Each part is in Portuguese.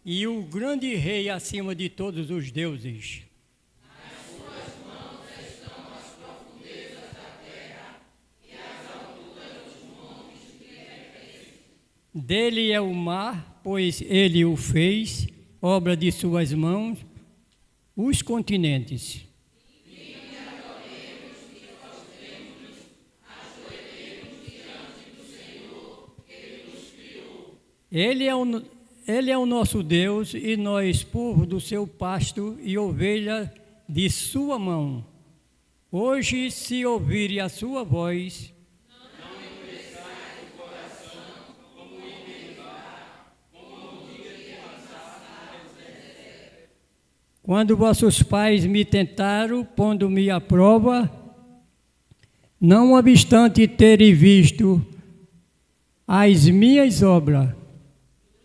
e o grande rei acima de todos os deuses. Dele é o mar, pois ele o fez, obra de suas mãos, os continentes. Ele é o nosso Deus e nós, povo do seu pasto e ovelha de sua mão. Hoje, se ouvirem a sua voz, quando vossos pais me tentaram, pondo-me à prova, não obstante terem visto as minhas obras.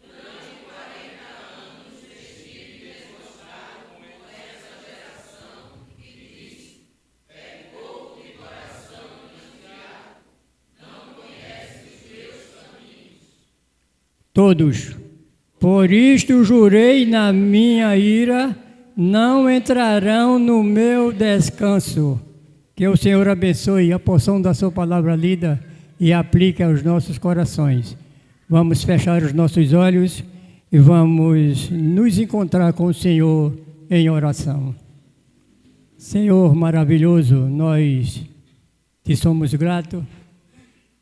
Durante 40 anos vesti e desgostaram com essa geração que diz: é pouco de coração desviado, não conhece os meus caminhos. Todos. Por isto jurei na minha ira, não entrarão no meu descanso. Que o Senhor abençoe a porção da sua palavra lida e aplique aos nossos corações. Vamos fechar os nossos olhos e vamos nos encontrar com o Senhor em oração. Senhor maravilhoso, nós te somos gratos,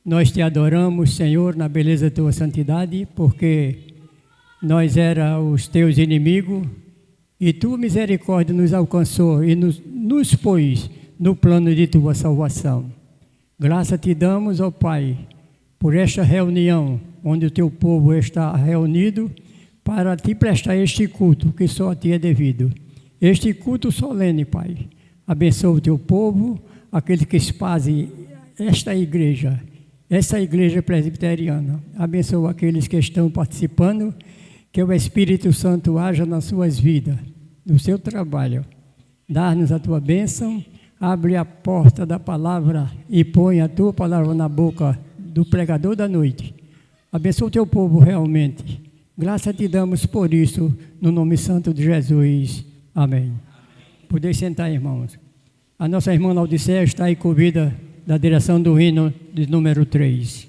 nós te adoramos, Senhor, na beleza da tua santidade, porque nós éramos os teus inimigos, e tua misericórdia nos alcançou e nos pôs no plano de tua salvação. Graça te damos, ó Pai, por esta reunião, onde o teu povo está reunido, para te prestar este culto que só a ti é devido. Este culto solene, Pai. Abençoa o teu povo, aqueles que fazem esta igreja, essa igreja presbiteriana. Abençoa aqueles que estão participando, que o Espírito Santo haja nas suas vidas, no seu trabalho. Dá-nos a tua bênção, abre a porta da palavra e põe a tua palavra na boca do pregador da noite. Abençoa o teu povo realmente. Graça te damos por isso, no nome santo de Jesus. Amém. Podeis sentar, irmãos. A nossa irmã Laodiceia está aí convida da direção do hino de número 3.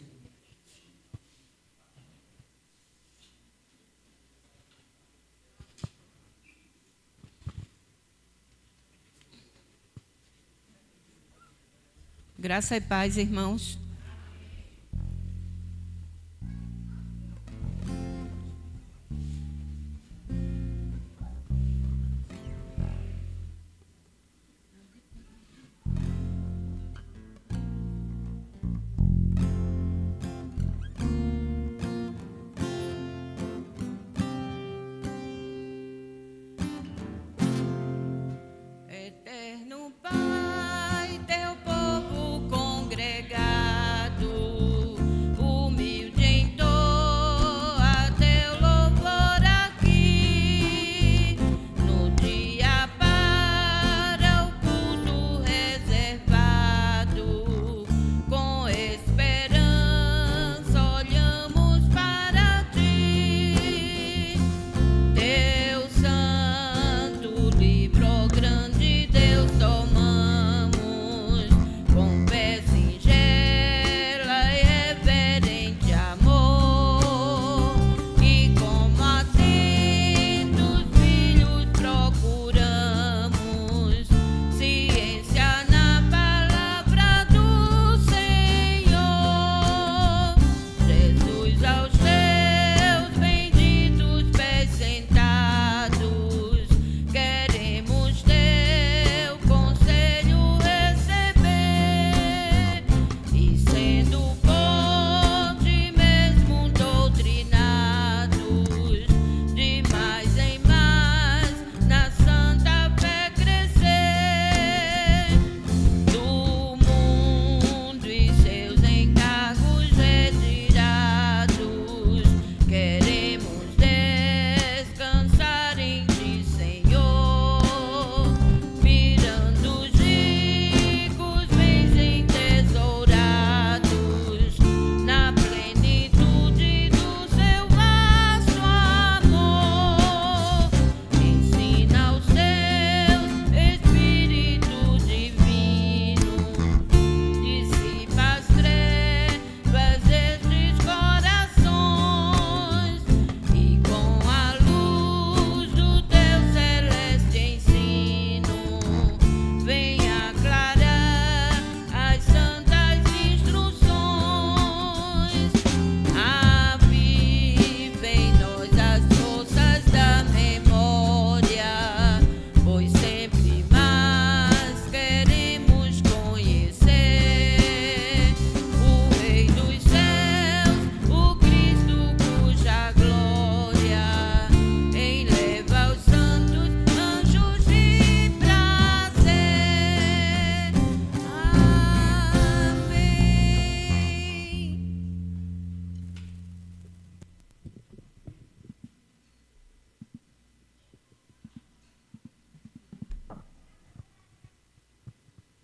Graça e paz, irmãos. Eterno Pai, teu povo congregado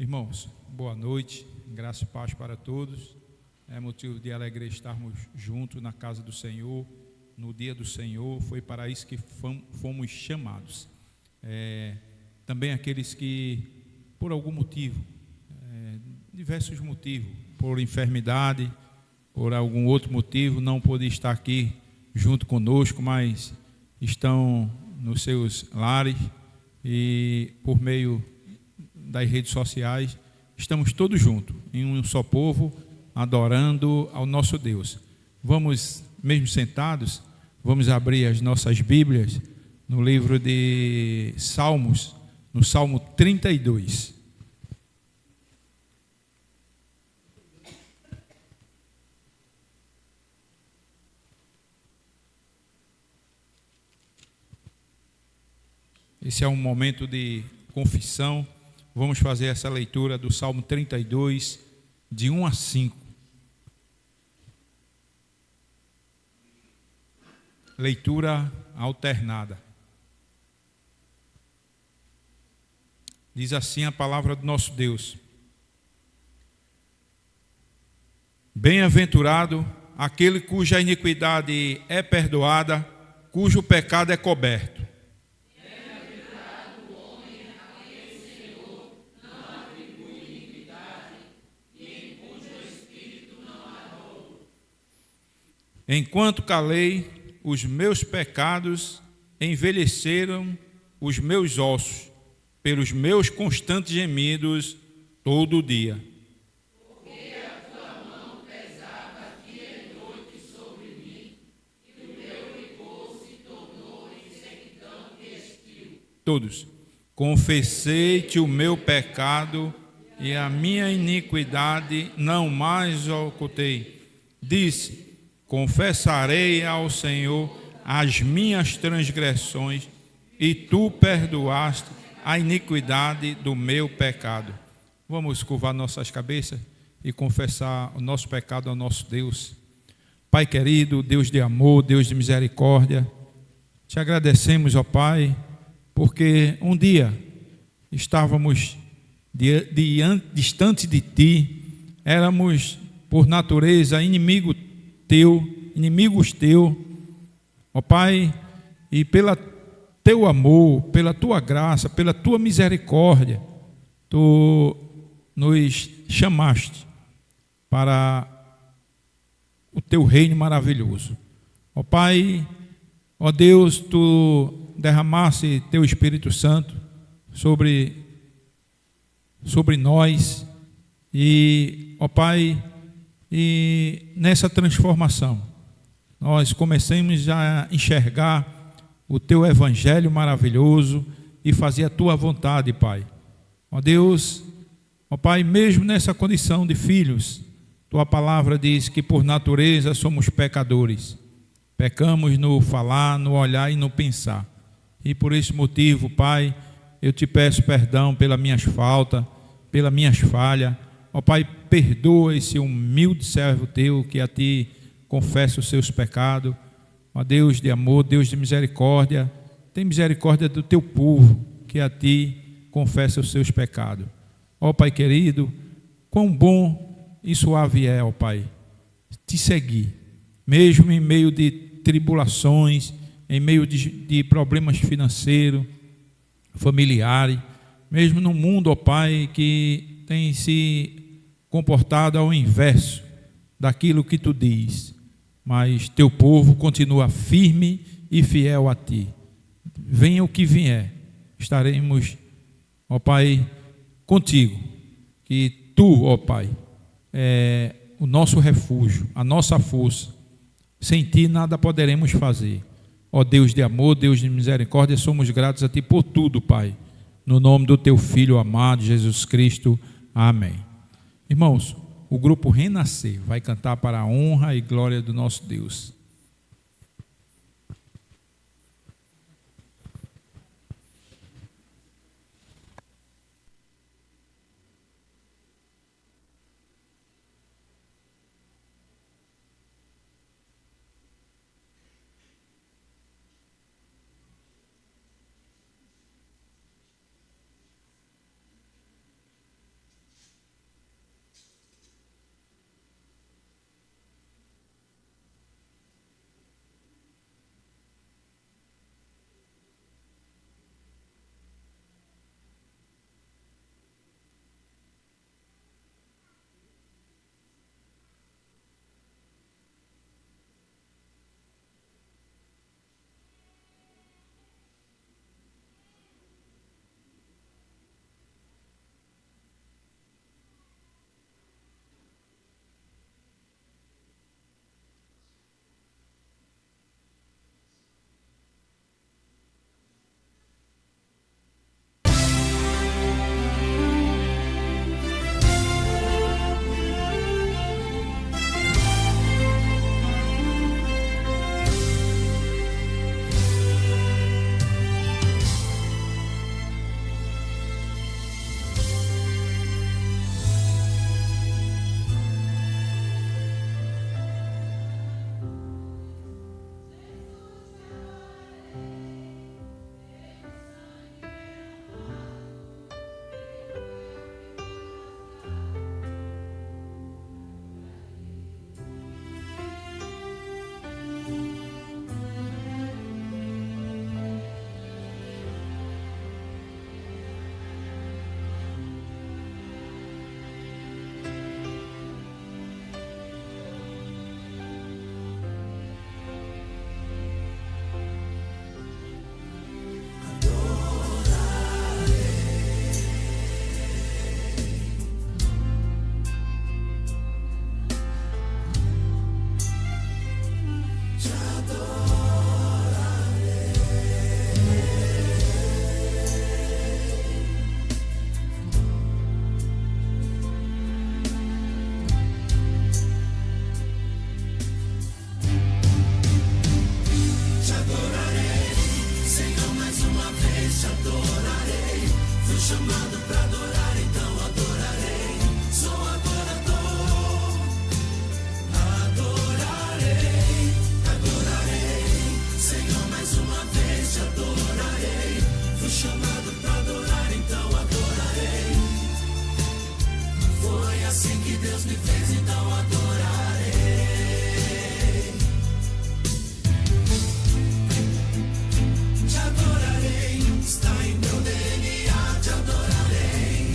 Irmãos, boa noite, graça e paz para todos. É motivo de alegria estarmos juntos na casa do Senhor, no dia do Senhor. Foi para isso que fomos chamados. Também aqueles que, por algum motivo, diversos motivos, por enfermidade, por algum outro motivo, não pôde estar aqui junto conosco, mas estão nos seus lares e por meio das redes sociais, estamos todos juntos, em um só povo, adorando ao nosso Deus. Vamos, mesmo sentados, vamos abrir as nossas Bíblias no livro de Salmos, no Salmo 32. Esse é um momento de confissão. Vamos fazer essa leitura do Salmo 32, de 1 a 5. Leitura alternada. Diz assim a palavra do nosso Deus: Bem-aventurado aquele cuja iniquidade é perdoada, cujo pecado é coberto. Enquanto calei, os meus pecados envelheceram os meus ossos, pelos meus constantes gemidos todo o dia. Porque a tua mão pesava dia e noite sobre mim, e o meu rigor se tornou em sequidão e estio. Todos. Confessei-te o meu pecado, e a minha iniquidade não mais ocultei. Disse: confessarei ao Senhor as minhas transgressões, e tu perdoaste a iniquidade do meu pecado. Vamos curvar nossas cabeças e confessar o nosso pecado ao nosso Deus. Pai querido, Deus de amor, Deus de misericórdia, te agradecemos, ó Pai, porque um dia estávamos distante de Ti, éramos por natureza inimigos teus, ó Pai, e pela teu amor, pela tua graça, pela tua misericórdia, tu nos chamaste para o teu reino maravilhoso. Ó Pai, ó Deus, tu derramaste teu Espírito Santo sobre nós e, ó Pai, e nessa transformação, nós comecemos a enxergar o Teu Evangelho maravilhoso e fazer a Tua vontade, Pai. Ó Deus, ó Pai, mesmo nessa condição de filhos, Tua palavra diz que por natureza somos pecadores. Pecamos no falar, no olhar e no pensar. E por esse motivo, Pai, eu Te peço perdão pelas minhas faltas, pelas minhas falhas. Ó Pai, perdoa esse humilde servo Teu que a Ti confessa os seus pecados. Ó Deus de amor, Deus de misericórdia, tem misericórdia do Teu povo que a Ti confessa os seus pecados. Ó Pai querido, quão bom e suave é, ó Pai, Te seguir, mesmo em meio de tribulações, em meio de problemas financeiros, familiares, mesmo no mundo, ó Pai, que tem se comportado ao inverso daquilo que Tu diz, mas Teu povo continua firme e fiel a Ti. Venha o que vier, estaremos, ó Pai, contigo, que Tu, ó Pai, é o nosso refúgio, a nossa força. Sem Ti nada poderemos fazer. Ó Deus de amor, Deus de misericórdia, somos gratos a Ti por tudo, Pai. No nome do Teu Filho amado, Jesus Cristo. Amém. Irmãos, o grupo Renascer vai cantar para a honra e glória do nosso Deus. Te adorarei, está em meu DNA, te adorarei.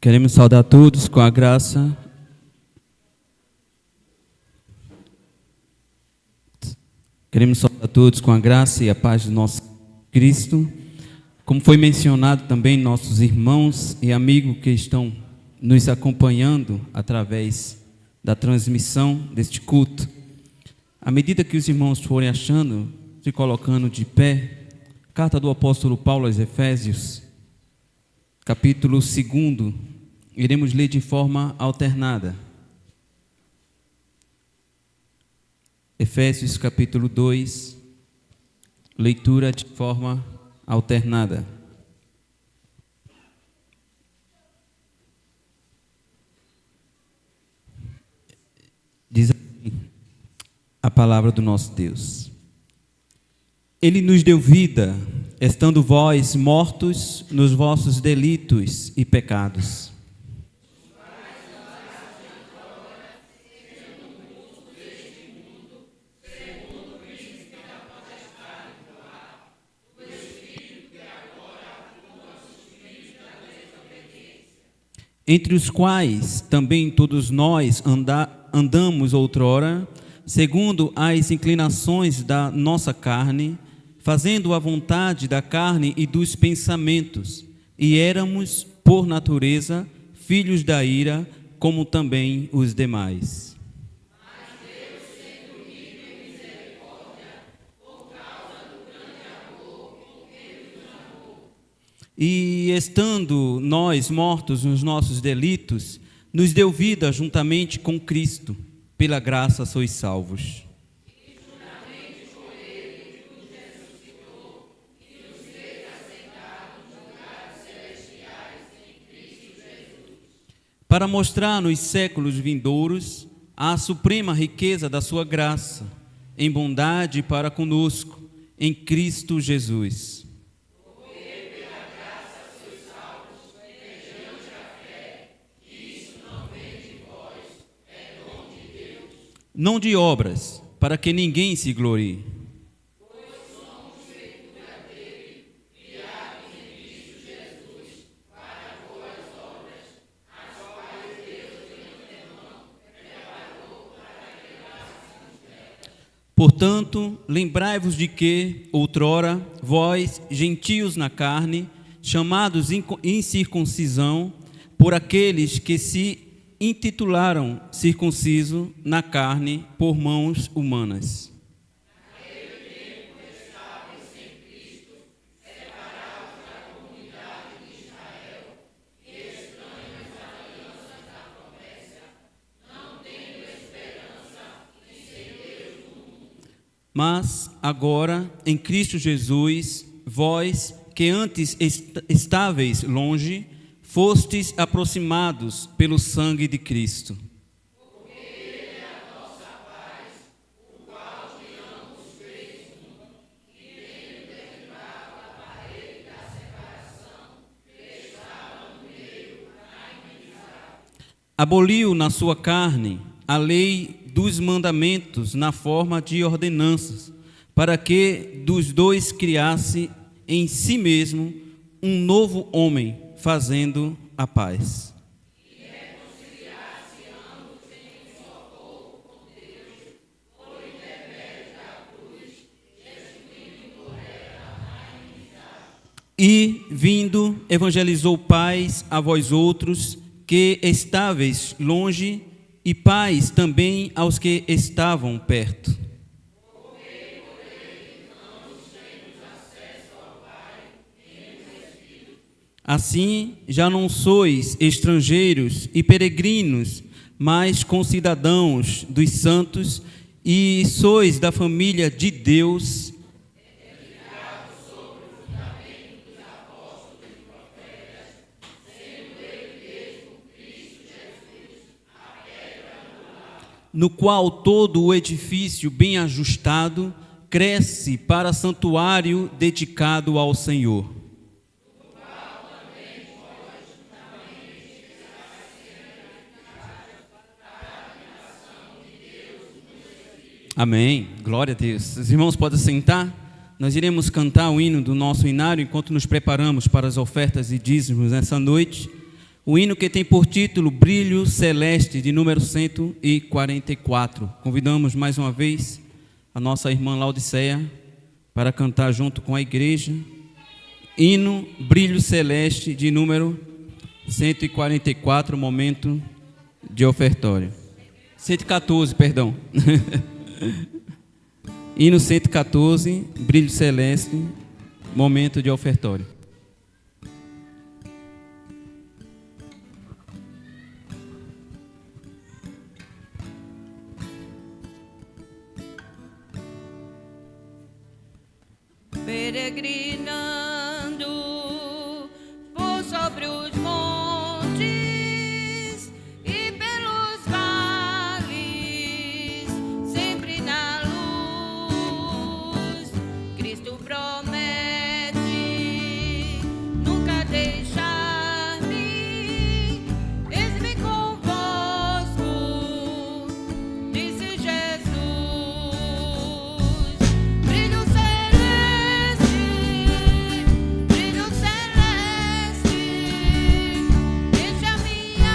Queremos saudar todos com a graça. Queremos saudar todos com a graça e a paz do nosso Cristo. Como foi mencionado também, nossos irmãos e amigos que estão nos acompanhando através da transmissão deste culto. À medida que os irmãos forem achando, se colocando de pé, carta do apóstolo Paulo aos Efésios, capítulo 2, iremos ler de forma alternada. Efésios capítulo 2, leitura de forma alternada. Diz assim a palavra do nosso Deus: Ele nos deu vida, estando vós mortos nos vossos delitos e pecados. Entre os quais também todos nós andamos outrora, segundo as inclinações da nossa carne, fazendo a vontade da carne e dos pensamentos, e éramos, por natureza, filhos da ira, como também os demais. Mas Deus, sendo rico em misericórdia, por causa do grande amor com que Ele nos amou. E estando nós mortos nos nossos delitos, nos deu vida juntamente com Cristo, pela graça sois salvos. Para mostrar nos séculos vindouros a suprema riqueza da sua graça, em bondade para conosco, em Cristo Jesus. Porque pela graça sois salvos, mediante a fé, que isso não vem de vós, é dom de Deus. Não de obras, para que ninguém se glorie. Portanto, lembrai-vos de que, outrora, vós, gentios na carne, chamados incircuncisão, por aqueles que se intitularam circunciso na carne por mãos humanas. Naquele tempo estáveis sem Cristo, separados da comunidade de Israel, e estranhos às alianças da promessa, não tendo esperança e sem Deus no mundo. Mas agora, em Cristo Jesus, vós que antes estáveis longe, fostes aproximados pelo sangue de Cristo. Porque Ele é a nossa paz, o qual tiramos os três mundos, e tendo derribado a parede da separação, que estava no meio da inimizade. Aboliu na sua carne a lei dos mandamentos na forma de ordenanças, para que dos dois criasse em si mesmo um novo homem, fazendo a paz. E reconciliasse ambos em um só corpo com Deus, por intermédio da cruz, destruindo por ela a inimizade. E, vindo, evangelizou paz a vós outros, que estáveis longe, e paz também aos que estavam perto. Porque por ele ambos temos acesso ao Pai em um Espírito. Assim, já não sois estrangeiros e peregrinos, mas concidadãos dos santos, e sois da família de Deus, no qual todo o edifício bem ajustado cresce para santuário dedicado ao Senhor. Amém. Glória a Deus. Os irmãos podem sentar. Nós iremos cantar o hino do nosso inário enquanto nos preparamos para as ofertas e dízimos nessa noite. O hino que tem por título Brilho Celeste, de número 144. Convidamos mais uma vez a nossa irmã Laudiceia para cantar junto com a igreja. Hino Brilho Celeste, de número 144, momento de ofertório. 114, perdão. Hino 114, Brilho Celeste, momento de ofertório. Peregrinando por sobre os montes e pelos vales, sempre na luz, Cristo promete nunca deixar-me. Eis-me convosco, disse Jesus. Brilho celeste, brilho celeste, enche a minha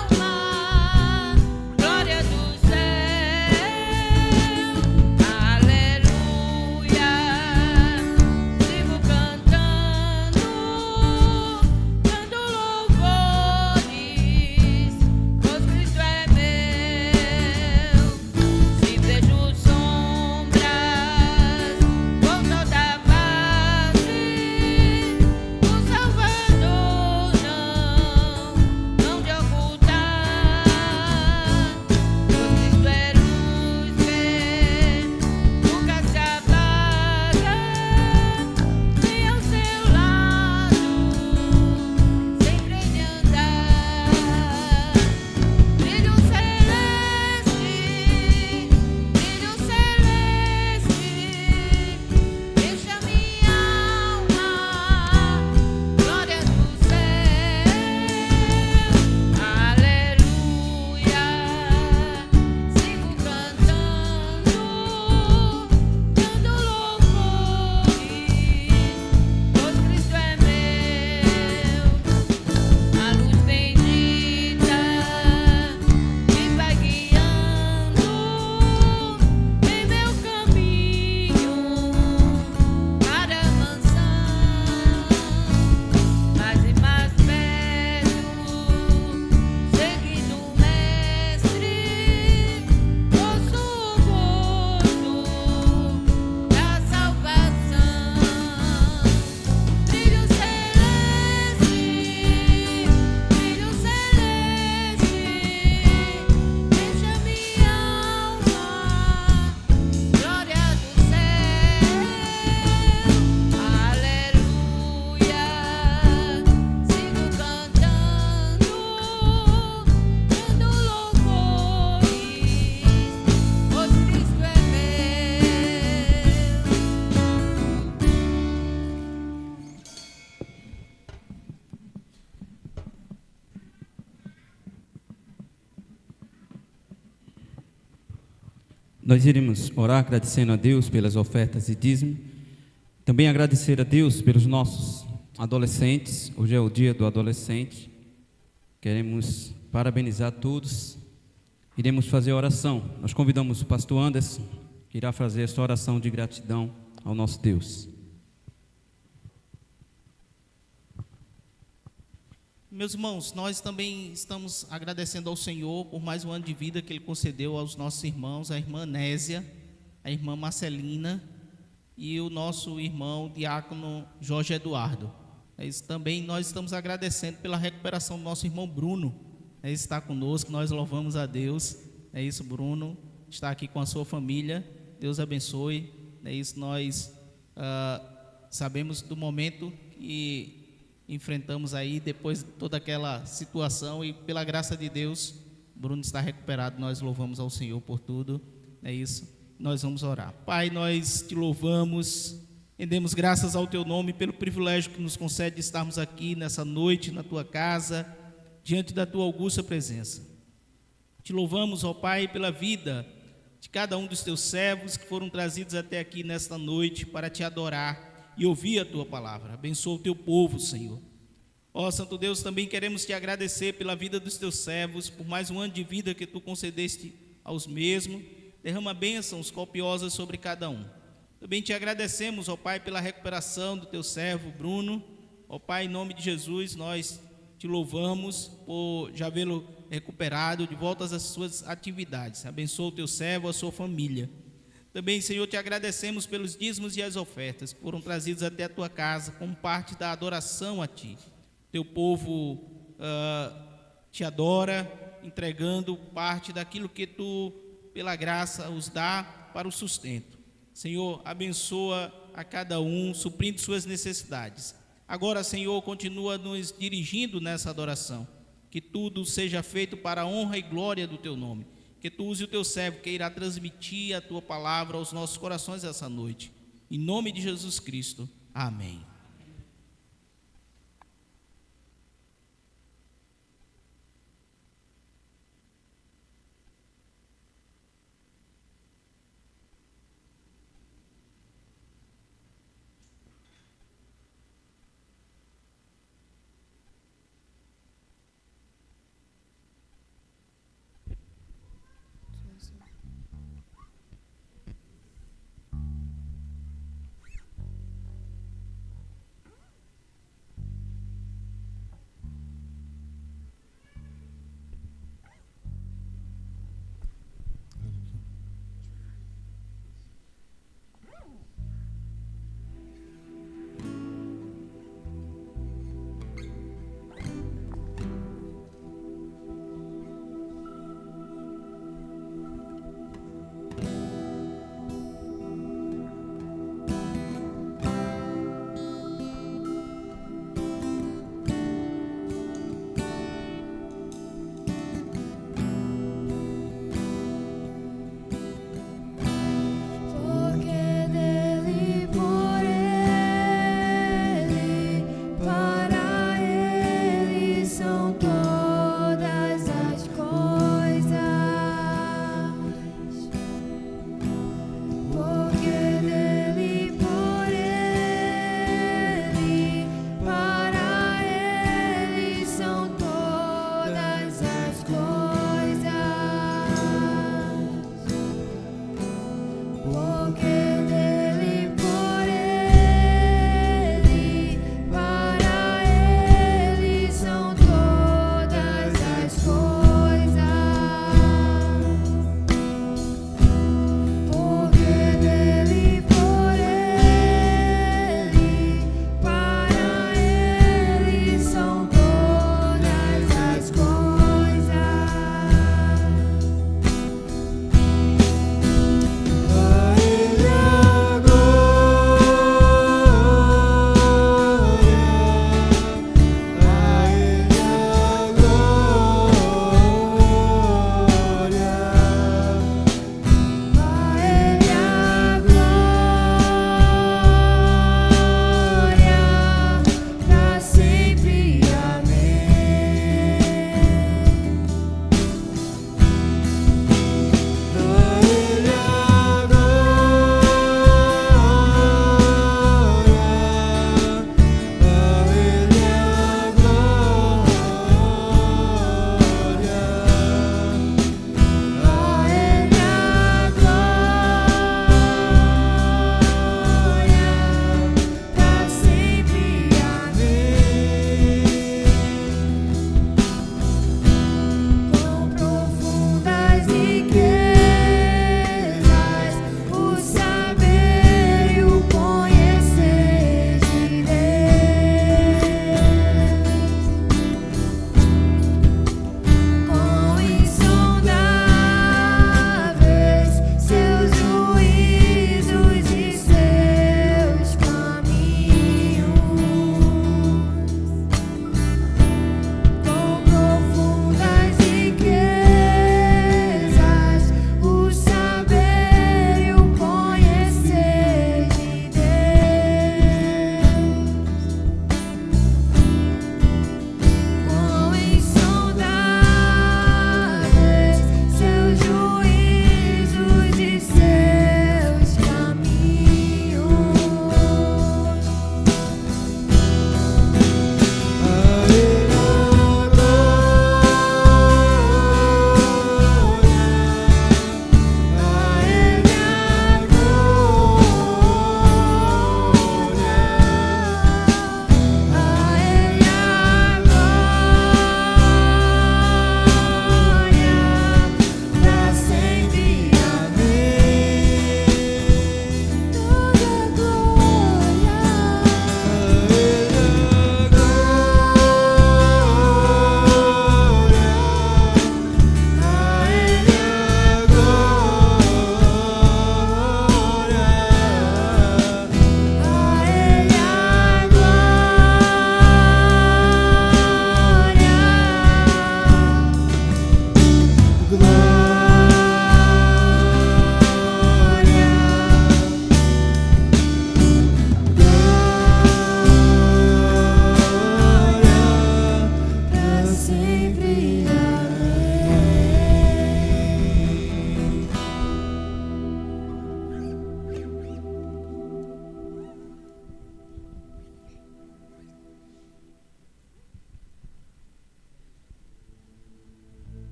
alma, glória do céu, aleluia. Vivo cantando, dando louvores, pois Cristo é meu. Se vejo sombras por toda parte, o Salvador não de ocultar. Pois Cristo é luz, nunca se apaga, nem ao seu lado sempre de andar. Brilho celeste, enche a minha alma, glória do céu, aleluia. Sigo cantando, dando louvores, pois Cristo é meu. A luz bendita me vai guiando em meu caminho para a mansão, mais e mais perto, seguindo o Mestre, ouço o gosto da salvação. Brilho celeste, enche a minha alma, glória do céu, aleluia. Sigo cantando, dando louvores, pois Cristo é Nós iremos orar agradecendo a Deus pelas ofertas e dízimo. Também agradecer a Deus pelos nossos adolescentes. Hoje é o dia do adolescente. Queremos parabenizar todos. Iremos fazer a oração. Nós convidamos o pastor Anderson, que irá fazer esta oração de gratidão ao nosso Deus. Meus irmãos, nós também estamos agradecendo ao Senhor por mais um ano de vida que Ele concedeu aos nossos irmãos, a irmã Nésia, a irmã Marcelina e o nosso irmão diácono Jorge Eduardo. Também nós estamos agradecendo pela recuperação do nosso irmão Bruno. Está conosco, nós louvamos a Deus. É isso, Bruno está aqui com a sua família. Deus abençoe. É isso, nós sabemos do momento que enfrentamos aí depois de toda aquela situação, e pela graça de Deus, Bruno está recuperado. Nós louvamos ao Senhor por tudo. É isso, nós vamos orar. Pai, nós te louvamos, rendemos graças ao teu nome pelo privilégio que nos concede de estarmos aqui nessa noite na tua casa, diante da tua augusta presença. Te louvamos, ó Pai, pela vida de cada um dos teus servos que foram trazidos até aqui nesta noite para te adorar e ouvir a tua palavra. Abençoa o teu povo, Senhor. Ó Santo Deus, também queremos te agradecer pela vida dos teus servos, por mais um ano de vida que tu concedeste aos mesmos. Derrama bênçãos copiosas sobre cada um. Também te agradecemos, ó Pai, pela recuperação do teu servo Bruno. Ó Pai, em nome de Jesus, nós te louvamos por já vê-lo recuperado, de volta às suas atividades. Abençoa o teu servo, a sua família. Também, Senhor, te agradecemos pelos dízimos e as ofertas que foram trazidos até a tua casa como parte da adoração a ti. Teu povo te adora, entregando parte daquilo que tu, pela graça, os dá para o sustento. Senhor, abençoa a cada um, suprindo suas necessidades. Agora, Senhor, continua nos dirigindo nessa adoração. Que tudo seja feito para a honra e glória do teu nome. Que tu use o teu servo que irá transmitir a tua palavra aos nossos corações essa noite. Em nome de Jesus Cristo. Amém.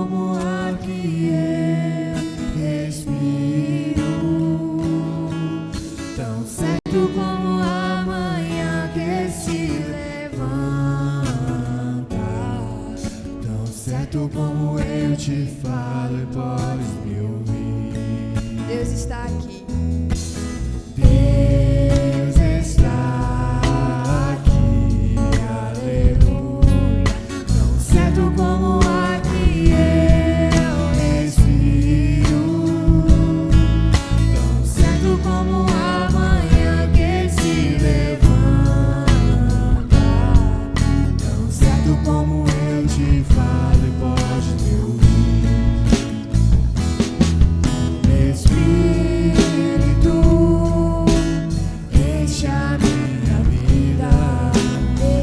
como ar que eu respiro, tão certo como a manhã que se levanta, tão certo como eu te falo e podes me ouvir. Deus está aqui. Deus está aqui, aleluia. Tão certo como o ar que eu respiro, tão certo como a manhã que se levanta, tão certo como eu te falo e pode me ouvir. Espírito, enche a minha vida.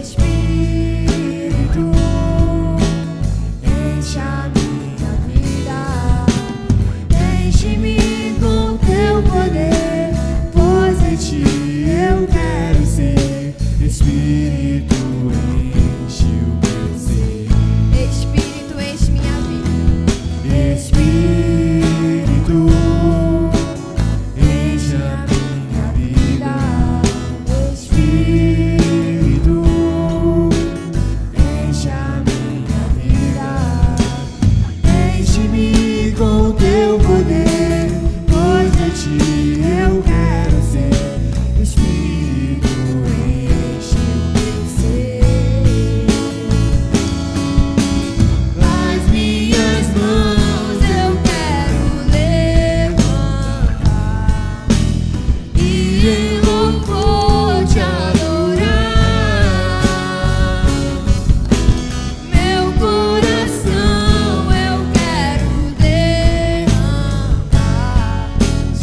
Espírito, enche a minha vida. Enche-me com teu poder, pois em ti eu quero ser. Espírito, enche o meu ser. Espírito, enche minha vida. Espírito, enche a minha vida. Espírito, enche a minha vida. Enche-me com teu poder, pois de ti eu quero ser. Espírito, enche o meu ser. As minhas mãos Eu quero levantar e em louvor te adorar. meu coração, eu quero derramar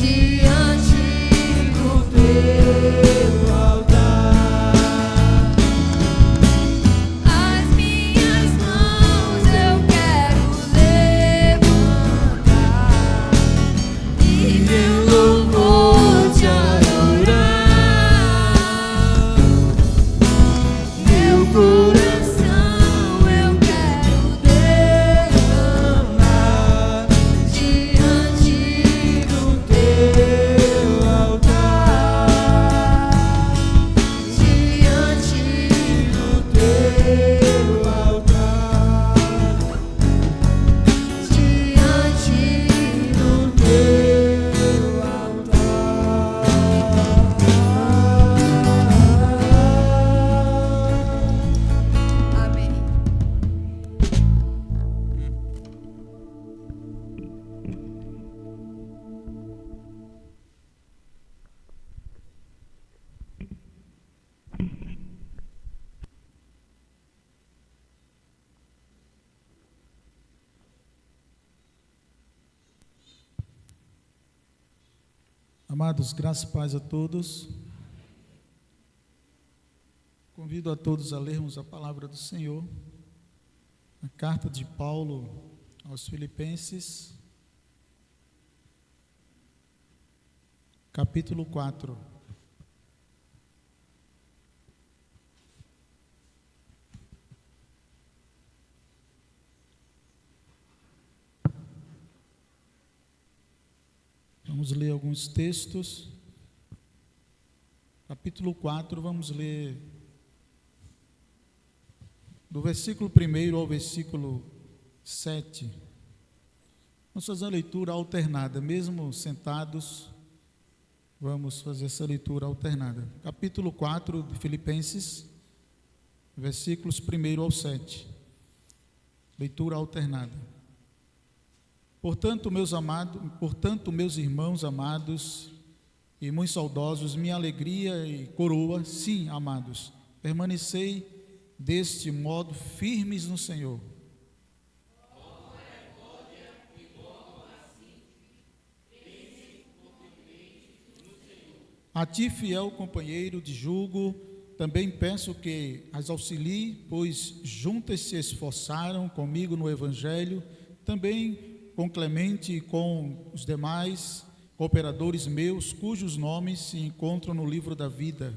diante do Teu altar. As minhas mãos eu quero levantar E em louvor te adorar. Meu coração eu quero derramar diante do teu altar. Diante do teu altar. Diante do teu altar. Amém. Amados, graças e paz a todos. Convido a todos a lermos a palavra do Senhor, a carta de Paulo aos Filipenses, capítulo 4. Vamos ler alguns textos. Capítulo 4, vamos ler do versículo 1 ao versículo 7. Vamos fazer a leitura alternada, mesmo sentados, vamos fazer essa leitura alternada. Capítulo 4 de Filipenses, versículos 1 ao 7. Leitura alternada. Portanto, meus irmãos amados e muito saudosos, minha alegria e coroa, sim, amados, permanecei deste modo firmes no Senhor. A ti, fiel companheiro de julgo, também peço que as auxilie, pois juntas se esforçaram comigo no Evangelho, também com Clemente e com os demais cooperadores meus, cujos nomes se encontram no livro da vida.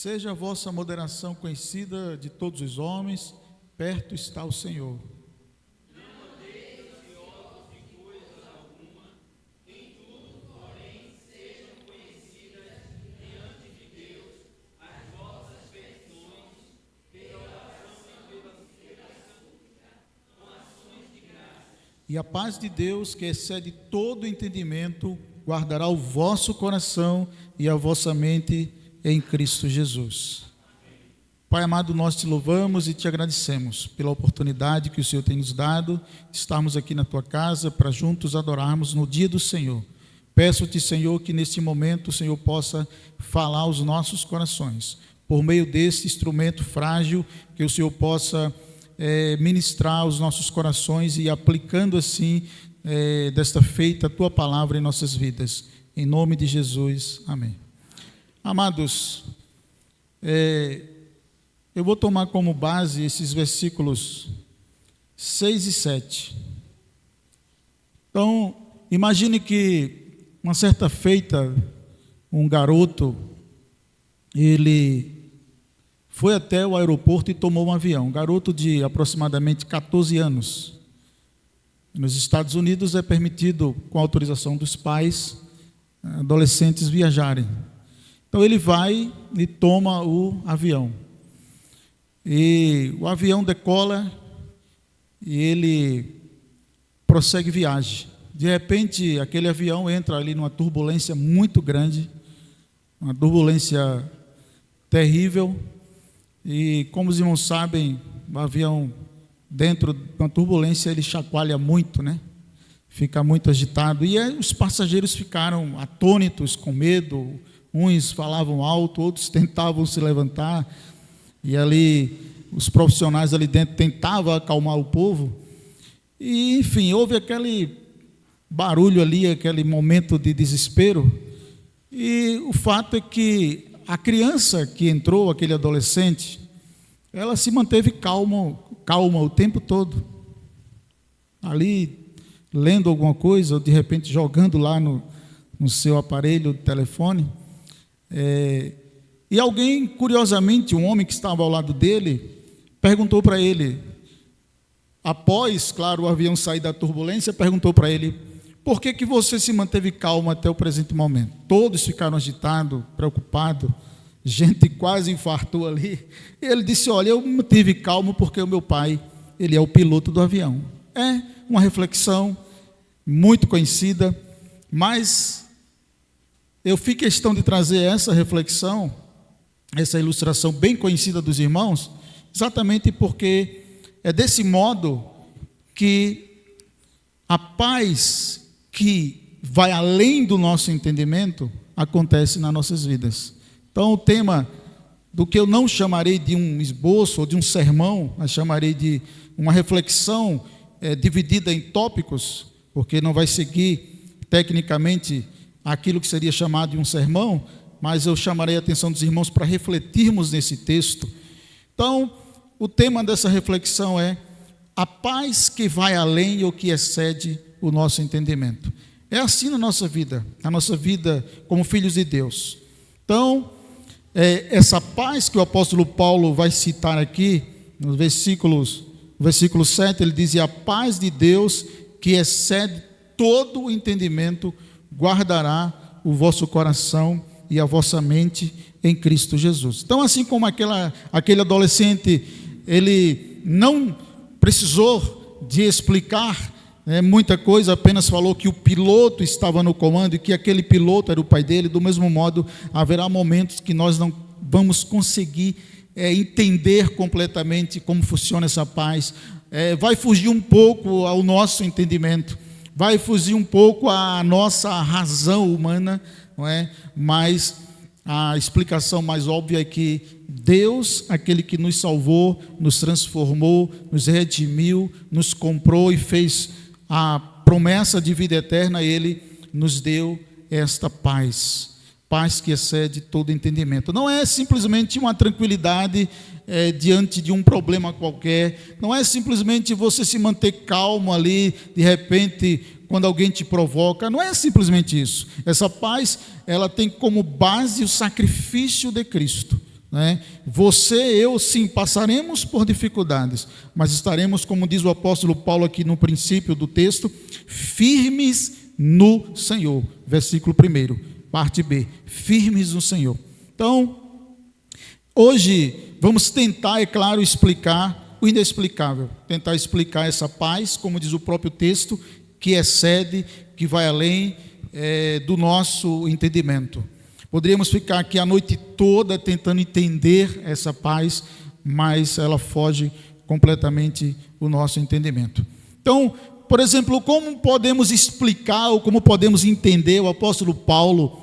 Seja a vossa moderação conhecida de todos os homens, perto está o Senhor. E a paz de Deus, que excede todo entendimento, guardará o vosso coração e a vossa mente em Cristo Jesus. Pai amado, nós te louvamos e te agradecemos pela oportunidade que o Senhor tem nos dado de estarmos aqui na tua casa para juntos adorarmos no dia do Senhor. Peço-te, Senhor, que neste momento o Senhor possa falar aos nossos corações. Por meio desse instrumento frágil, que o Senhor possa ministrar aos nossos corações e aplicando assim, desta feita, a tua palavra em nossas vidas. Em nome de Jesus, amém. Amados, eu vou tomar como base esses versículos 6 e 7. Então, imagine que uma certa feita, um garoto, ele foi até o aeroporto e tomou um avião. Um garoto de aproximadamente 14 anos. Nos Estados Unidos é permitido, com autorização dos pais, adolescentes viajarem. Então ele vai e toma o avião. E o avião decola e ele prossegue viagem. De repente, aquele avião entra ali numa turbulência muito grande, uma turbulência terrível. E como os irmãos sabem, o avião, dentro de uma turbulência, ele chacoalha muito, né? Fica muito agitado. E aí, os passageiros ficaram atônitos, com medo. Uns falavam alto, outros tentavam se levantar. E ali, os profissionais ali dentro tentavam acalmar o povo. E, enfim, houve aquele barulho ali, aquele momento de desespero. E o fato é que a criança que entrou, aquele adolescente, ela se manteve calma o tempo todo. Ali, lendo alguma coisa, ou de repente jogando lá no seu aparelho de telefone. E alguém, curiosamente, um homem que estava ao lado dele, perguntou para ele, após, claro, o avião sair da turbulência, perguntou para ele, por que você se manteve calmo até o presente momento? Todos ficaram agitados, preocupados, gente quase infartou ali. E ele disse, olha, eu me mantive calmo porque o meu pai, ele é o piloto do avião. É uma reflexão muito conhecida, mas eu fiz questão de trazer essa reflexão, essa ilustração bem conhecida dos irmãos, exatamente porque é desse modo que a paz que vai além do nosso entendimento acontece nas nossas vidas. Então, o tema do que eu não chamarei de um esboço ou de um sermão, mas chamarei de uma reflexão dividida em tópicos, porque não vai seguir tecnicamente aquilo que seria chamado de um sermão, mas eu chamarei a atenção dos irmãos para refletirmos nesse texto. Então, o tema dessa reflexão é a paz que vai além ou que excede o nosso entendimento. É assim na nossa vida como filhos de Deus. Então, essa paz que o apóstolo Paulo vai citar aqui, no versículo 7, ele diz, e a paz de Deus, que excede todo o entendimento, guardará o vosso coração e a vossa mente em Cristo Jesus. Então, assim como aquele adolescente, ele não precisou de explicar muita coisa, apenas falou que o piloto estava no comando e que aquele piloto era o pai dele. Do mesmo modo, haverá momentos que nós não vamos conseguir entender completamente como funciona essa paz. Vai fugir um pouco ao nosso entendimento, vai fugir um pouco à nossa razão humana, não é? Mas a explicação mais óbvia é que Deus, aquele que nos salvou, nos transformou, nos redimiu, nos comprou e fez a promessa de vida eterna, Ele nos deu esta paz, paz que excede todo entendimento. Não é simplesmente uma tranquilidade diante de um problema qualquer, não é simplesmente você se manter calmo ali, de repente, quando alguém te provoca, não é simplesmente isso. Essa paz, ela tem como base o sacrifício de Cristo. né? Você, eu, sim, passaremos por dificuldades, mas estaremos, como diz o apóstolo Paulo aqui no princípio do texto, firmes no Senhor. Versículo 1, parte B, firmes no Senhor. Então, hoje vamos tentar, é claro, explicar o inexplicável, tentar explicar essa paz, como diz o próprio texto, que excede, que vai além do nosso entendimento. Poderíamos ficar aqui a noite toda tentando entender essa paz, mas ela foge completamente o nosso entendimento. Então, por exemplo, como podemos explicar ou como podemos entender o apóstolo Paulo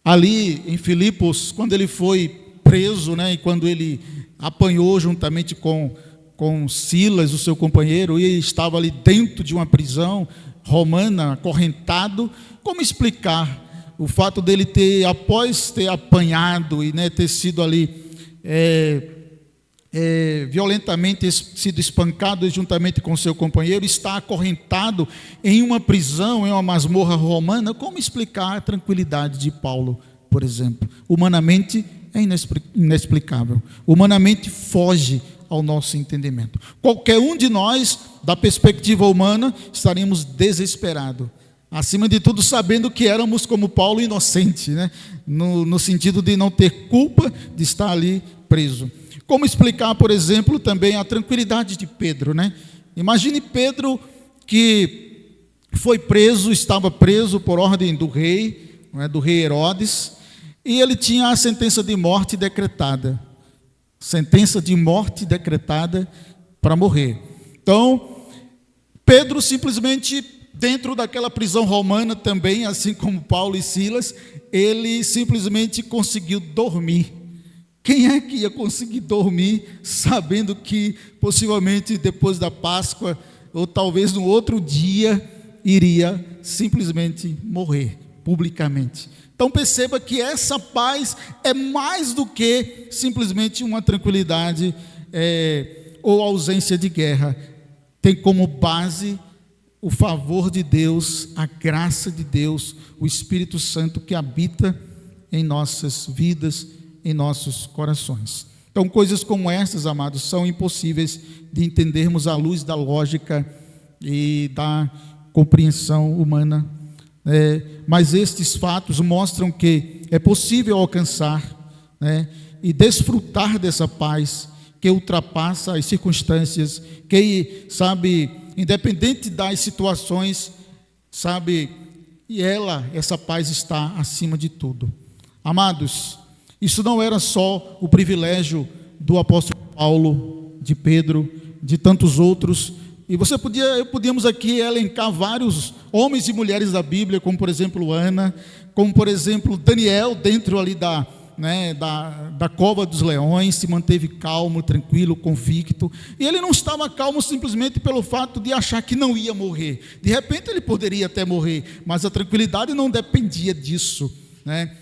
ali em Filipos, quando ele foi preso, né, e quando ele apanhou juntamente com Silas, o seu companheiro, e estava ali dentro de uma prisão romana, acorrentado. Como explicar o fato dele ter, após ter apanhado e, né, ter sido ali violentamente sido espancado juntamente com seu companheiro, está acorrentado em uma prisão, em uma masmorra romana? Como explicar a tranquilidade de Paulo, por exemplo? Humanamente é inexplicável, humanamente foge ao nosso entendimento. Qualquer um de nós, da perspectiva humana, estaríamos desesperados, acima de tudo sabendo que éramos como Paulo, inocente, né? No sentido de não ter culpa de estar ali preso. Como explicar, por exemplo, também a tranquilidade de Pedro, né? Imagine Pedro, que foi preso, estava preso por ordem do rei, né, do rei Herodes, e ele tinha a sentença de morte decretada. Sentença de morte decretada para morrer. Então, Pedro simplesmente, dentro daquela prisão romana também, assim como Paulo e Silas, ele simplesmente conseguiu dormir. Quem é que ia conseguir dormir sabendo que possivelmente depois da Páscoa, ou talvez no outro dia, iria simplesmente morrer publicamente? Então perceba que essa paz é mais do que simplesmente uma tranquilidade ou ausência de guerra. Tem como base o favor de Deus, a graça de Deus, o Espírito Santo que habita em nossas vidas, em nossos corações. Então, coisas como essas, amados, são impossíveis de entendermos à luz da lógica e da compreensão humana. Mas estes fatos mostram que é possível alcançar, né, e desfrutar dessa paz que ultrapassa as circunstâncias, que, sabe, independente das situações, sabe, e essa paz está acima de tudo. Amados, isso não era só o privilégio do apóstolo Paulo, de Pedro, de tantos outros. E podíamos aqui elencar vários homens e mulheres da Bíblia, como por exemplo Ana, como por exemplo Daniel, dentro ali da cova dos leões, se manteve calmo, tranquilo, convicto. E ele não estava calmo simplesmente pelo fato de achar que não ia morrer. De repente ele poderia até morrer, mas a tranquilidade não dependia disso, né?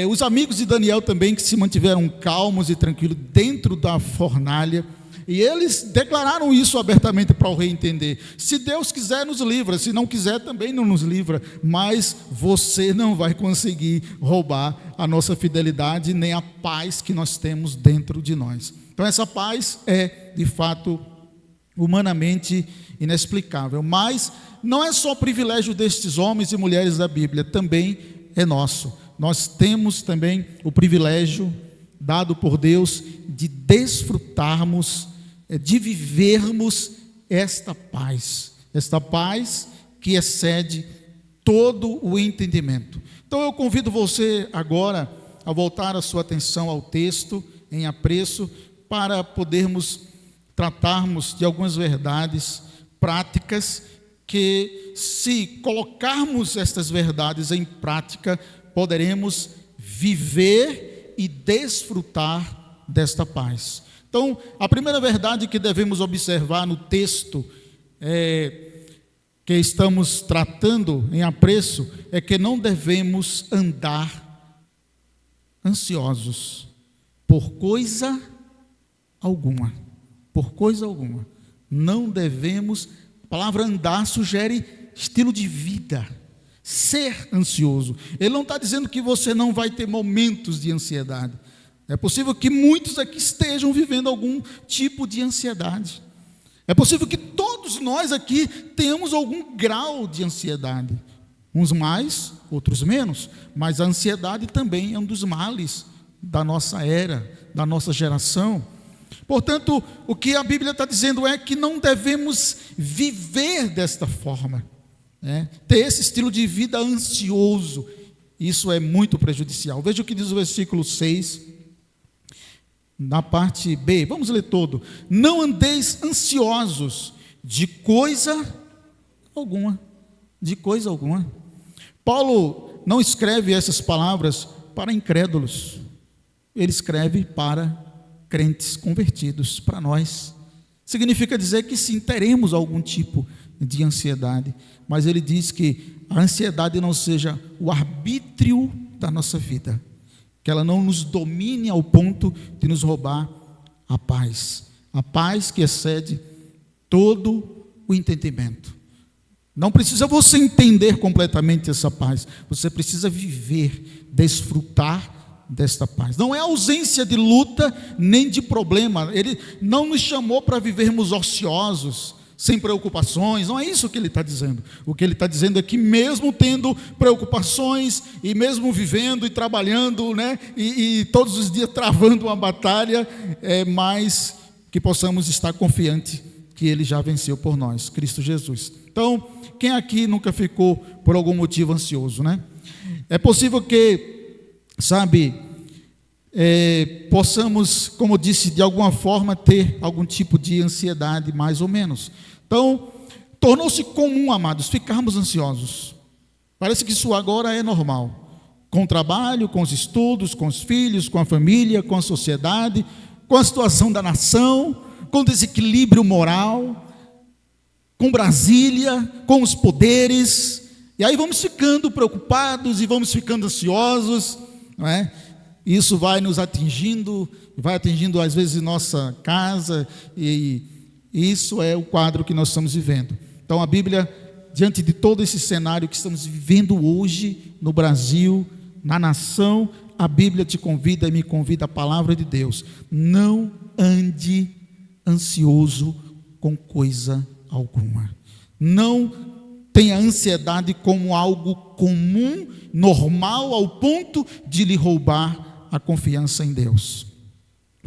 Os amigos de Daniel também, que se mantiveram calmos e tranquilos dentro da fornalha, e eles declararam isso abertamente para o rei entender. Se Deus quiser, nos livra, se não quiser, também não nos livra, mas você não vai conseguir roubar a nossa fidelidade, nem a paz que nós temos dentro de nós. Então essa paz é, de fato, humanamente inexplicável, mas não é só privilégio destes homens e mulheres da Bíblia, também é nosso. Nós temos também o privilégio dado por Deus de desfrutarmos, de vivermos esta paz que excede todo o entendimento. Então eu convido você agora a voltar a sua atenção ao texto em apreço, para podermos tratarmos de algumas verdades práticas que, se colocarmos estas verdades em prática, poderemos viver e desfrutar desta paz. Então, a primeira verdade que devemos observar no texto que estamos tratando em apreço é que não devemos andar ansiosos por coisa alguma. Por coisa alguma. Não devemos. A palavra andar sugere estilo de vida, ser ansioso. Ele não está dizendo que você não vai ter momentos de ansiedade. É possível que muitos aqui estejam vivendo algum tipo de ansiedade. É possível que todos nós aqui tenhamos algum grau de ansiedade. Uns mais, outros menos. Mas a ansiedade também é um dos males da nossa era, da nossa geração. Portanto, o que a Bíblia está dizendo é que não devemos viver desta forma, né? Ter esse estilo de vida ansioso. Isso é muito prejudicial. Veja o que diz o versículo 6, na parte B. Vamos ler todo. Não andeis ansiosos de coisa alguma. De coisa alguma. Paulo não escreve essas palavras para incrédulos. Ele escreve para crentes convertidos, para nós. Significa dizer que sim, teremos algum tipo de ansiedade, mas ele diz que a ansiedade não seja o arbítrio da nossa vida, que ela não nos domine ao ponto de nos roubar a paz que excede todo o entendimento. Não precisa você entender completamente essa paz, você precisa viver, desfrutar desta paz. Não é ausência de luta nem de problema. Ele não nos chamou para vivermos ociosos, sem preocupações. Não é isso que ele está dizendo. O que ele está dizendo é que mesmo tendo preocupações e mesmo vivendo e trabalhando, né, e todos os dias travando uma batalha, mas que possamos estar confiantes que ele já venceu por nós, Cristo Jesus. Então, quem aqui nunca ficou por algum motivo ansioso, né? É possível que, possamos, como disse, de alguma forma ter algum tipo de ansiedade, mais ou menos. Então, tornou-se comum, amados, ficarmos ansiosos. Parece que isso agora é normal. Com o trabalho, com os estudos, com os filhos, com a família, com a sociedade, com a situação da nação, com o desequilíbrio moral, com Brasília, com os poderes. E aí vamos ficando preocupados e vamos ficando ansiosos, não é? Isso vai nos atingindo, vai atingindo às vezes nossa casa, e isso é o quadro que nós estamos vivendo. Então a Bíblia, diante de todo esse cenário que estamos vivendo hoje no Brasil, na nação, a Bíblia te convida e me convida, a palavra de Deus: não ande ansioso com coisa alguma. Não tenha ansiedade como algo comum, normal, ao ponto de lhe roubar a confiança em Deus.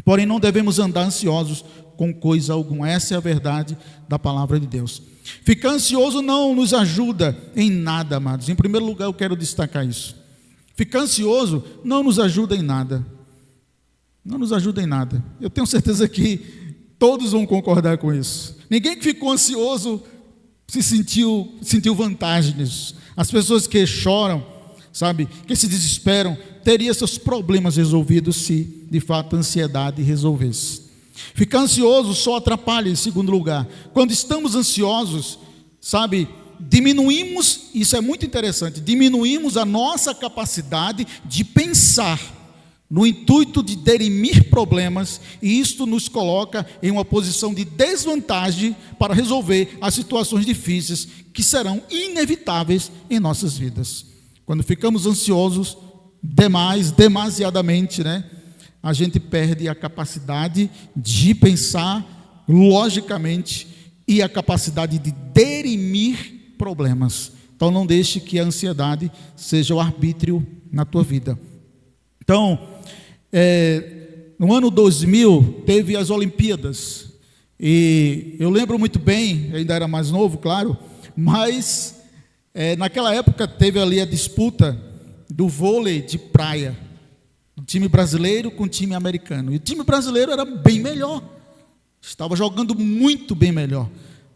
Porém, não devemos andar ansiosos com coisa alguma. Essa é a verdade da palavra de Deus. Ficar ansioso não nos ajuda em nada, amados. Em primeiro lugar, eu quero destacar isso. Ficar ansioso não nos ajuda em nada. Não nos ajuda em nada. Eu tenho certeza que todos vão concordar com isso. Ninguém que ficou ansioso sentiu vantagem nisso. As pessoas que choram, que se desesperam, teriam seus problemas resolvidos se de fato a ansiedade resolvesse. Ficar ansioso só atrapalha, em segundo lugar. Quando estamos ansiosos, diminuímos, isso é muito interessante, diminuímos a nossa capacidade de pensar no intuito de dirimir problemas, e isto nos coloca em uma posição de desvantagem para resolver as situações difíceis que serão inevitáveis em nossas vidas. Quando ficamos ansiosos demasiadamente, a gente perde a capacidade de pensar logicamente e a capacidade de dirimir problemas. Então não deixe que a ansiedade seja o arbítrio na tua vida. Então, no ano 2000 teve as Olimpíadas, e eu lembro muito bem, ainda era mais novo, claro, mas naquela época teve ali a disputa do vôlei de praia, o time brasileiro com o time americano, e o time brasileiro era bem melhor, estava jogando muito bem melhor,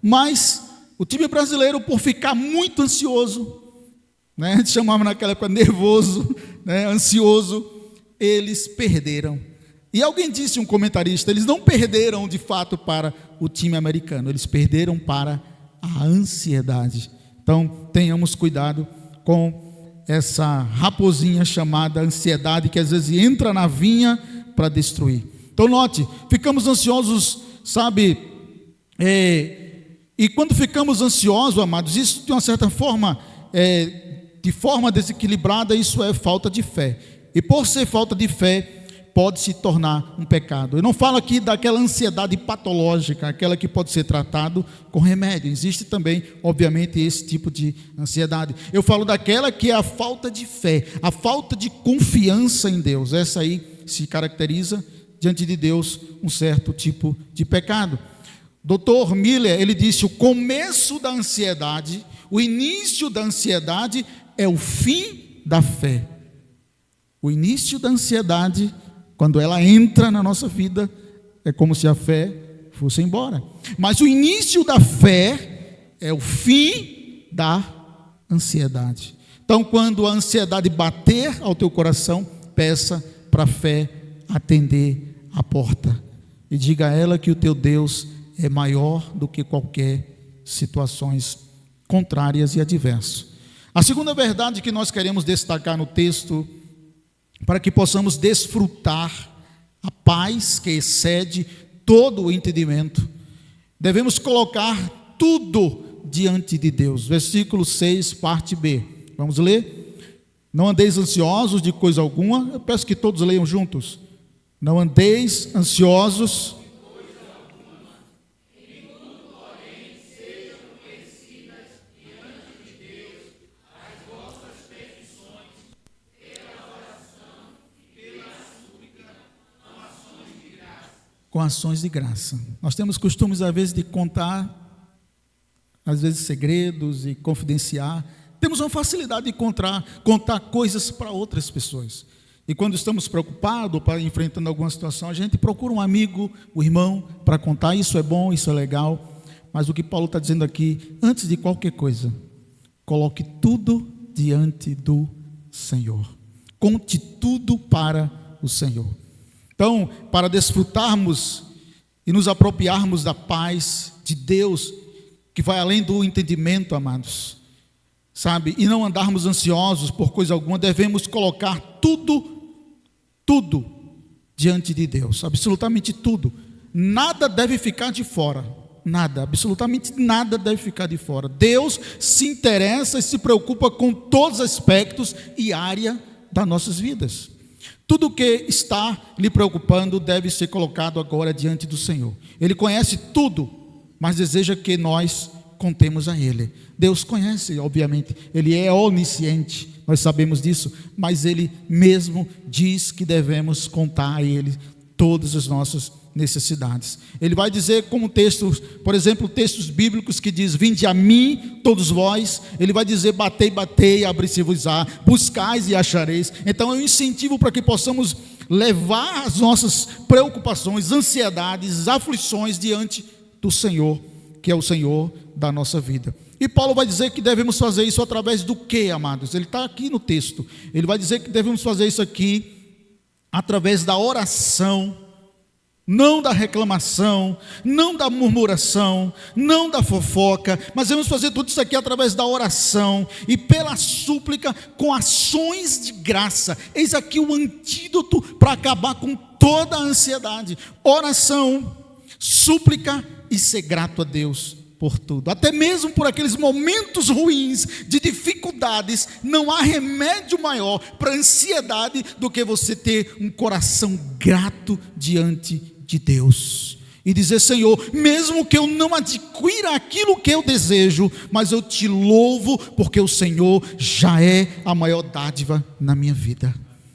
mas o time brasileiro, por ficar muito ansioso, a gente chamava naquela época nervoso, ansioso, eles perderam. E alguém disse, um comentarista, eles não perderam de fato para o time americano, eles perderam para a ansiedade. Então, tenhamos cuidado com essa raposinha chamada ansiedade, que às vezes entra na vinha para destruir. Então, note, ficamos ansiosos, e quando ficamos ansiosos, amados, isso de uma certa forma de forma desequilibrada, isso é falta de fé. E por ser falta de fé, pode se tornar um pecado. Eu não falo aqui daquela ansiedade patológica, aquela que pode ser tratado com remédio. Existe também, obviamente, esse tipo de ansiedade. Eu falo daquela que é a falta de fé, a falta de confiança em Deus. Essa aí se caracteriza diante de Deus um certo tipo de pecado. Dr. Miller, ele disse: o começo da ansiedade, o início da ansiedade é o fim da fé. O início da ansiedade, quando ela entra na nossa vida, é como se a fé fosse embora. Mas o início da fé é o fim da ansiedade. Então, quando a ansiedade bater ao teu coração, peça para a fé atender a porta. E diga a ela que o teu Deus é maior do que qualquer situações contrárias e adversas. A segunda verdade que nós queremos destacar no texto, para que possamos desfrutar a paz que excede todo o entendimento, devemos colocar tudo diante de Deus. Versículo 6, parte B. Vamos ler? Não andeis ansiosos de coisa alguma. Eu peço que todos leiam juntos. Não andeis ansiosos. Com ações de graça. Nós temos costumes, às vezes, de contar, às vezes, segredos e confidenciar. Temos uma facilidade de contar coisas para outras pessoas. E quando estamos preocupados ou para enfrentando alguma situação, a gente procura um amigo, um irmão, para contar. Isso é bom, isso é legal. Mas o que Paulo está dizendo aqui, antes de qualquer coisa, coloque tudo diante do Senhor. Conte tudo para o Senhor. Então, para desfrutarmos e nos apropriarmos da paz de Deus, que vai além do entendimento, amados, sabe, e não andarmos ansiosos por coisa alguma, devemos colocar tudo diante de Deus, absolutamente tudo. Nada deve ficar de fora, nada, absolutamente nada deve ficar de fora. Deus se interessa e se preocupa com todos os aspectos e áreas das nossas vidas. Tudo que está lhe preocupando deve ser colocado agora diante do Senhor. Ele conhece tudo, mas deseja que nós contemos a Ele. Deus conhece, obviamente, Ele é onisciente, nós sabemos disso, mas Ele mesmo diz que devemos contar a Ele todas as nossas necessidades. Ele vai dizer como textos, por exemplo, textos bíblicos que diz: vinde a mim todos vós. Ele vai dizer: batei, batei, abri-se-vos-á, buscais e achareis. Então eu incentivo para que possamos levar as nossas preocupações, ansiedades, aflições diante do Senhor, que é o Senhor da nossa vida. E Paulo vai dizer que devemos fazer isso através do quê, amados? Ele está aqui no texto. Ele vai dizer que devemos fazer isso aqui através da oração, não da reclamação, não da murmuração, não da fofoca, mas devemos fazer tudo isso aqui através da oração e pela súplica com ações de graça. Eis aqui o antídoto para acabar com toda a ansiedade: oração, súplica e ser grato a Deus por tudo, até mesmo por aqueles momentos ruins de dificuldades. Não há remédio maior para a ansiedade do que você ter um coração grato diante de Deus e dizer: Senhor, mesmo que eu não adquira aquilo que eu desejo, mas eu te louvo porque o Senhor já é a maior dádiva na minha vida.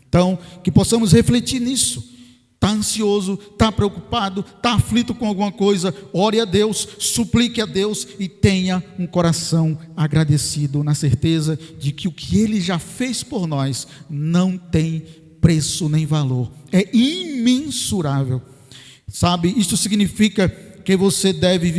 Então, que possamos refletir nisso. Está ansioso, está preocupado, está aflito com alguma coisa, ore a Deus, suplique a Deus e tenha um coração agradecido, na certeza de que o que Ele já fez por nós não tem preço nem valor, é imensurável. Sabe, isso significa que você deve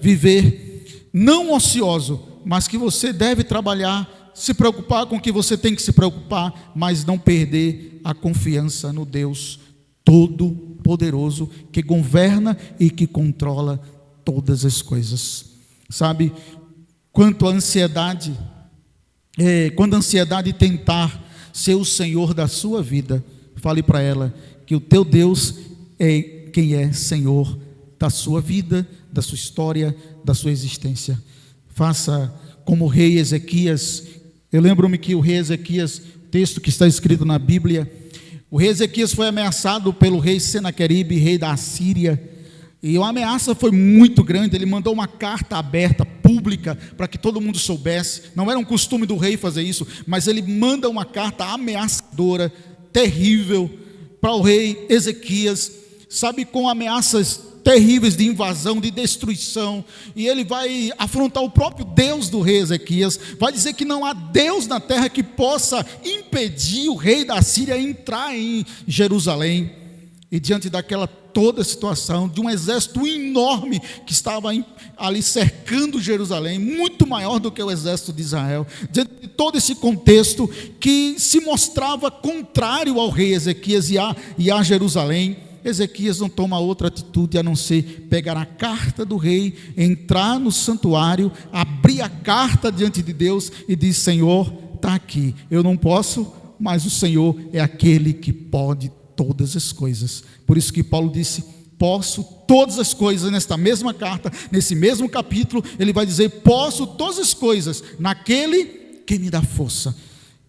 viver, não ocioso, mas que você deve trabalhar, se preocupar com o que você tem que se preocupar, mas não perder a confiança no Deus Todo-Poderoso, que governa e que controla todas as coisas. Sabe, quando a ansiedade tentar ser o Senhor da sua vida, fale para ela que o teu Deus é quem é Senhor da sua vida, da sua história, da sua existência. Faça como o rei Ezequias. Eu lembro-me que o rei Ezequias, texto que está escrito na Bíblia, o rei Ezequias foi ameaçado pelo rei Senaqueribe, rei da Assíria, e a ameaça foi muito grande. Ele mandou uma carta aberta, pública, para que todo mundo soubesse. Não era um costume do rei fazer isso, mas ele manda uma carta ameaçadora, terrível, para o rei Ezequias, sabe, com ameaças terríveis de invasão, de destruição, e ele vai afrontar o próprio Deus do rei Ezequias, vai dizer que não há Deus na terra que possa impedir o rei da Síria entrar em Jerusalém. E diante daquela toda situação, de um exército enorme que estava ali cercando Jerusalém, muito maior do que o exército de Israel, diante de todo esse contexto que se mostrava contrário ao rei Ezequias e a Jerusalém, Ezequias não toma outra atitude a não ser pegar a carta do rei, entrar no santuário, abrir a carta diante de Deus e diz: Senhor, está aqui, eu não posso, mas o Senhor é aquele que pode todas as coisas. Por isso que Paulo disse: posso todas as coisas. Nesta mesma carta, nesse mesmo capítulo, ele vai dizer: posso todas as coisas naquele que me dá força.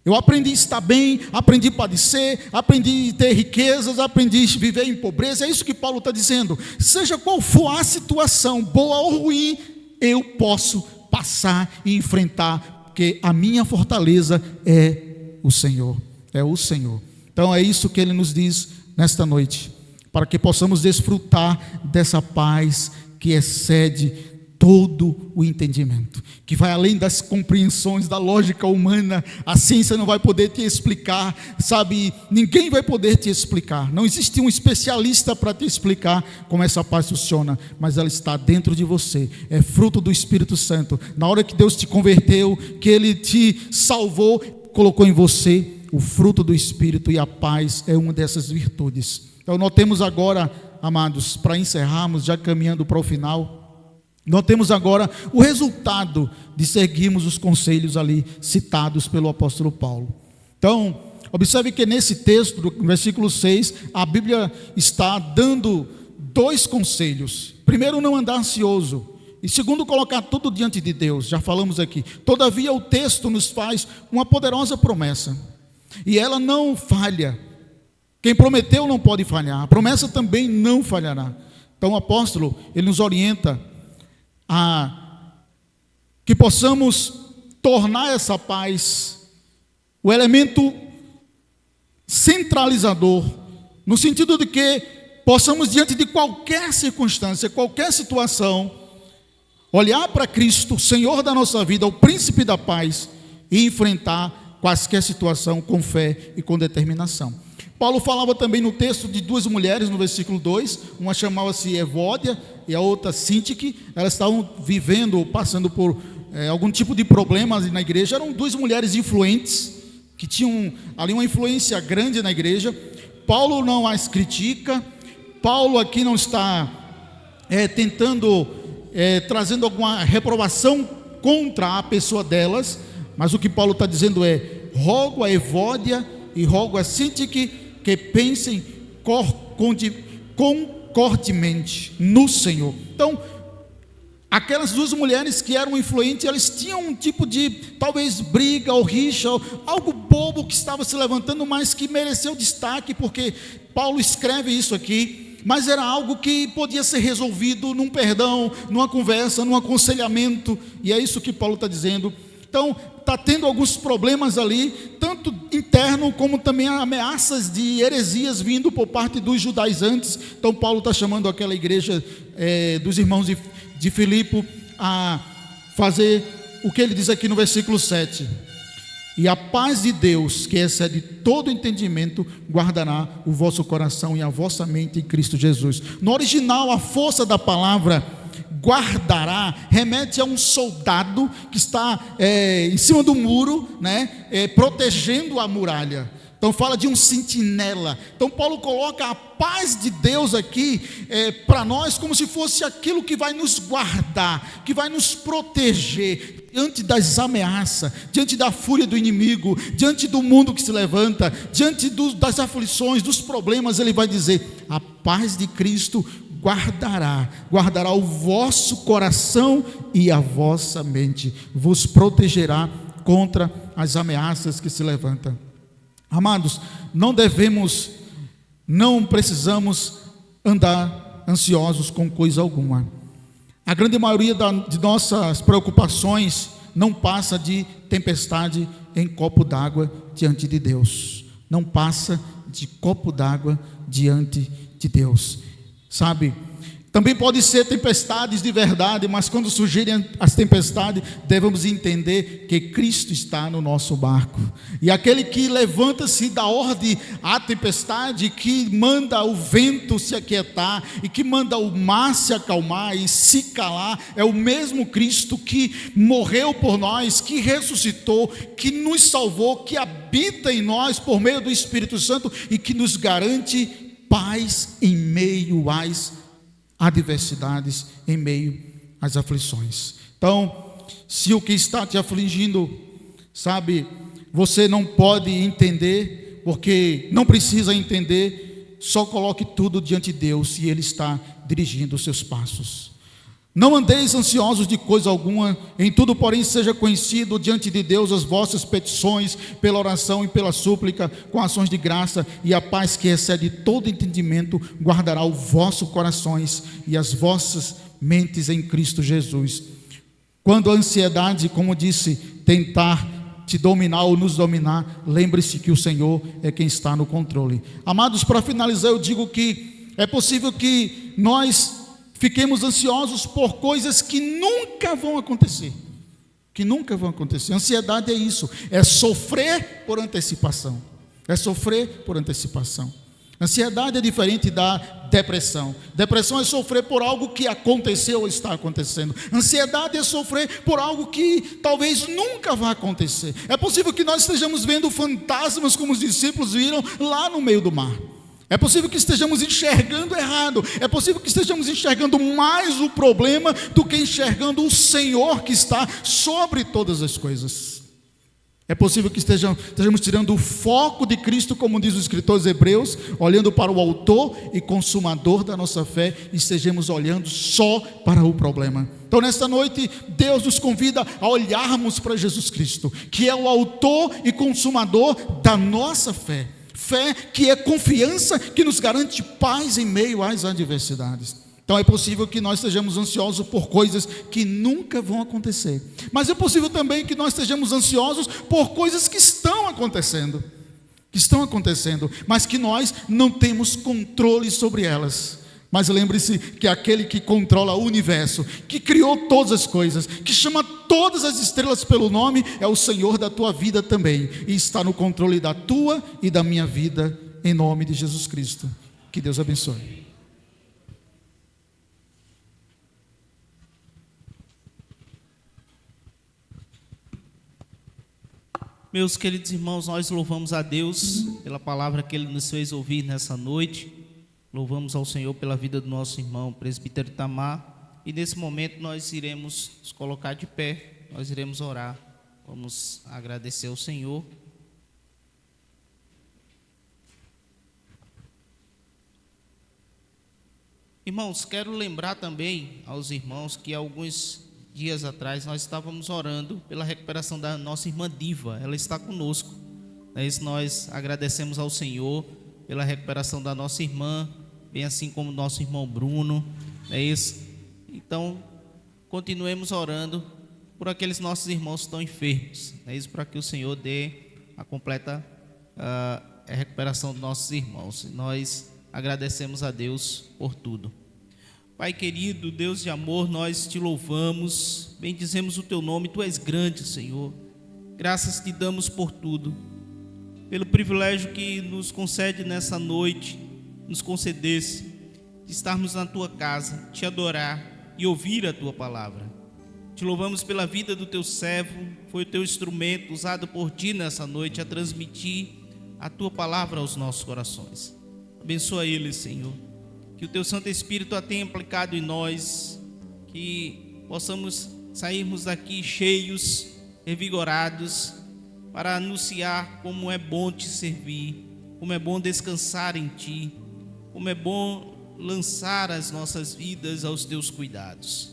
Eu aprendi a estar bem, aprendi a padecer, aprendi a ter riquezas, aprendi a viver em pobreza. É isso que Paulo está dizendo. Seja qual for a situação, boa ou ruim, eu posso passar e enfrentar, porque a minha fortaleza é o Senhor. É o Senhor. Então é isso que ele nos diz nesta noite, para que possamos desfrutar dessa paz que excede todo o entendimento, que vai além das compreensões da lógica humana. A ciência não vai poder te explicar, sabe? Ninguém vai poder te explicar. Não existe um especialista para te explicar como essa paz funciona, mas ela está dentro de você. É fruto do Espírito Santo. Na hora que Deus te converteu, que Ele te salvou, colocou em você o fruto do Espírito, e a paz é uma dessas virtudes. Então nós temos agora, amados, para encerrarmos, já caminhando para o final, nós temos agora o resultado de seguirmos os conselhos ali citados pelo apóstolo Paulo. Então, observe que nesse texto, no versículo 6, a Bíblia está dando dois conselhos. Primeiro, não andar ansioso. E segundo, colocar tudo diante de Deus. Já falamos aqui. Todavia, o texto nos faz uma poderosa promessa. E ela não falha. Quem prometeu não pode falhar. A promessa também não falhará. Então o apóstolo, ele nos orienta a que possamos tornar essa paz o elemento centralizador, no sentido de que possamos, diante de qualquer circunstância, qualquer situação, olhar para Cristo, o Senhor da nossa vida, o príncipe da paz, e enfrentar qualquer situação com fé e com determinação. Paulo falava também no texto de duas mulheres, no versículo 2, uma chamava-se Evódia e a outra Sintique. Elas estavam vivendo ou passando por algum tipo de problemas na igreja. Eram duas mulheres influentes, que tinham ali uma influência grande na igreja. Paulo não as critica, Paulo aqui não está trazendo alguma reprovação contra a pessoa delas, mas o que Paulo está dizendo é: rogo a Evódia e rogo a Sintique que pensem concordemente no Senhor. Então, aquelas duas mulheres que eram influentes, elas tinham um tipo de, talvez, briga ou rixa, algo bobo que estava se levantando, mas que mereceu destaque, porque Paulo escreve isso aqui, mas era algo que podia ser resolvido num perdão, numa conversa, num aconselhamento, e é isso que Paulo está dizendo. Então, está tendo alguns problemas ali, tanto interno como também ameaças de heresias vindo por parte dos judaizantes. Então Paulo está chamando aquela igreja dos irmãos de Filipe a fazer o que ele diz aqui no versículo 7. E a paz de Deus, que excede todo entendimento, guardará o vosso coração e a vossa mente em Cristo Jesus. No original, a força da palavra guardará remete a um soldado que está em cima do muro, né, protegendo a muralha. Então fala de um sentinela. Então Paulo coloca a paz de Deus aqui para nós como se fosse aquilo que vai nos guardar, que vai nos proteger diante das ameaças, diante da fúria do inimigo, diante do mundo que se levanta, diante das aflições, dos problemas. Ele vai dizer: a paz de Cristo guardará o vosso coração e a vossa mente, vos protegerá contra as ameaças que se levantam. Amados, não precisamos andar ansiosos com coisa alguma. A grande maioria de nossas preocupações não passa de tempestade em copo d'água diante de Deus. Não passa de copo d'água diante de Deus. Sabe? Também pode ser tempestades de verdade, mas quando surgirem as tempestades, devemos entender que Cristo está no nosso barco. E aquele que levanta-se da ordem à tempestade, que manda o vento se aquietar, e que manda o mar se acalmar e se calar, é o mesmo Cristo que morreu por nós, que ressuscitou, que nos salvou, que habita em nós por meio do Espírito Santo e que nos garante paz em meio às adversidades, em meio às aflições. Então, se o que está te afligindo, sabe, você não pode entender, porque não precisa entender, só coloque tudo diante de Deus e Ele está dirigindo os seus passos. Não andeis ansiosos de coisa alguma, em tudo, porém, seja conhecido diante de Deus as vossas petições, pela oração e pela súplica, com ações de graça, e a paz que excede todo entendimento, guardará os vossos corações e as vossas mentes em Cristo Jesus. Quando a ansiedade, como disse, tentar te dominar ou nos dominar, lembre-se que o Senhor é quem está no controle. Amados, para finalizar, eu digo que é possível que nós fiquemos ansiosos por coisas que nunca vão acontecer. Que nunca vão acontecer. Ansiedade é isso, é sofrer por antecipação. É sofrer por antecipação. Ansiedade é diferente da depressão. Depressão é sofrer por algo que aconteceu ou está acontecendo. Ansiedade é sofrer por algo que talvez nunca vá acontecer. É possível que nós estejamos vendo fantasmas como os discípulos viram lá no meio do mar. É possível que estejamos enxergando errado. É possível que estejamos enxergando mais o problema do que enxergando o Senhor que está sobre todas as coisas. É possível que estejamos tirando o foco de Cristo, como diz os escritores hebreus, olhando para o autor e consumador da nossa fé, e estejamos olhando só para o problema. Então, nesta noite, Deus nos convida a olharmos para Jesus Cristo, que é o autor e consumador da nossa fé. Fé que é confiança, que nos garante paz em meio às adversidades. Então é possível que nós estejamos ansiosos por coisas que nunca vão acontecer. Mas é possível também que nós estejamos ansiosos por coisas que estão acontecendo. Mas que nós não temos controle sobre elas. Mas lembre-se que aquele que controla o universo, que criou todas as coisas, que chama todas as estrelas pelo nome, é o Senhor da tua vida também, e está no controle da tua e da minha vida, em nome de Jesus Cristo. Que Deus abençoe. Meus queridos irmãos, nós louvamos a Deus pela palavra que Ele nos fez ouvir nessa noite. Louvamos ao Senhor pela vida do nosso irmão presbítero Itamar. E nesse momento nós iremos nos colocar de pé, nós iremos orar. Vamos agradecer ao Senhor. Irmãos, quero lembrar também aos irmãos que alguns dias atrás nós estávamos orando pela recuperação da nossa irmã Diva. Ela está conosco. É isso, nós agradecemos ao Senhor pela recuperação da nossa irmã, bem assim como o nosso irmão Bruno, é isso. Então, continuemos orando por aqueles nossos irmãos que estão enfermos, é isso, para que o Senhor dê a completa recuperação dos nossos irmãos. Nós agradecemos a Deus por tudo. Pai querido, Deus de amor, nós te louvamos, bendizemos o teu nome, tu és grande, Senhor. Graças te damos por tudo, pelo privilégio que nos concede nessa noite, nos concedesse de estarmos na tua casa, te adorar e ouvir a tua palavra. Te louvamos pela vida do teu servo, foi o teu instrumento usado por ti nessa noite a transmitir a tua palavra aos nossos corações. Abençoa ele, Senhor, que o teu Santo Espírito a tenha aplicado em nós, que possamos sairmos daqui cheios, revigorados, para anunciar como é bom te servir, como é bom descansar em ti, como é bom lançar as nossas vidas aos teus cuidados.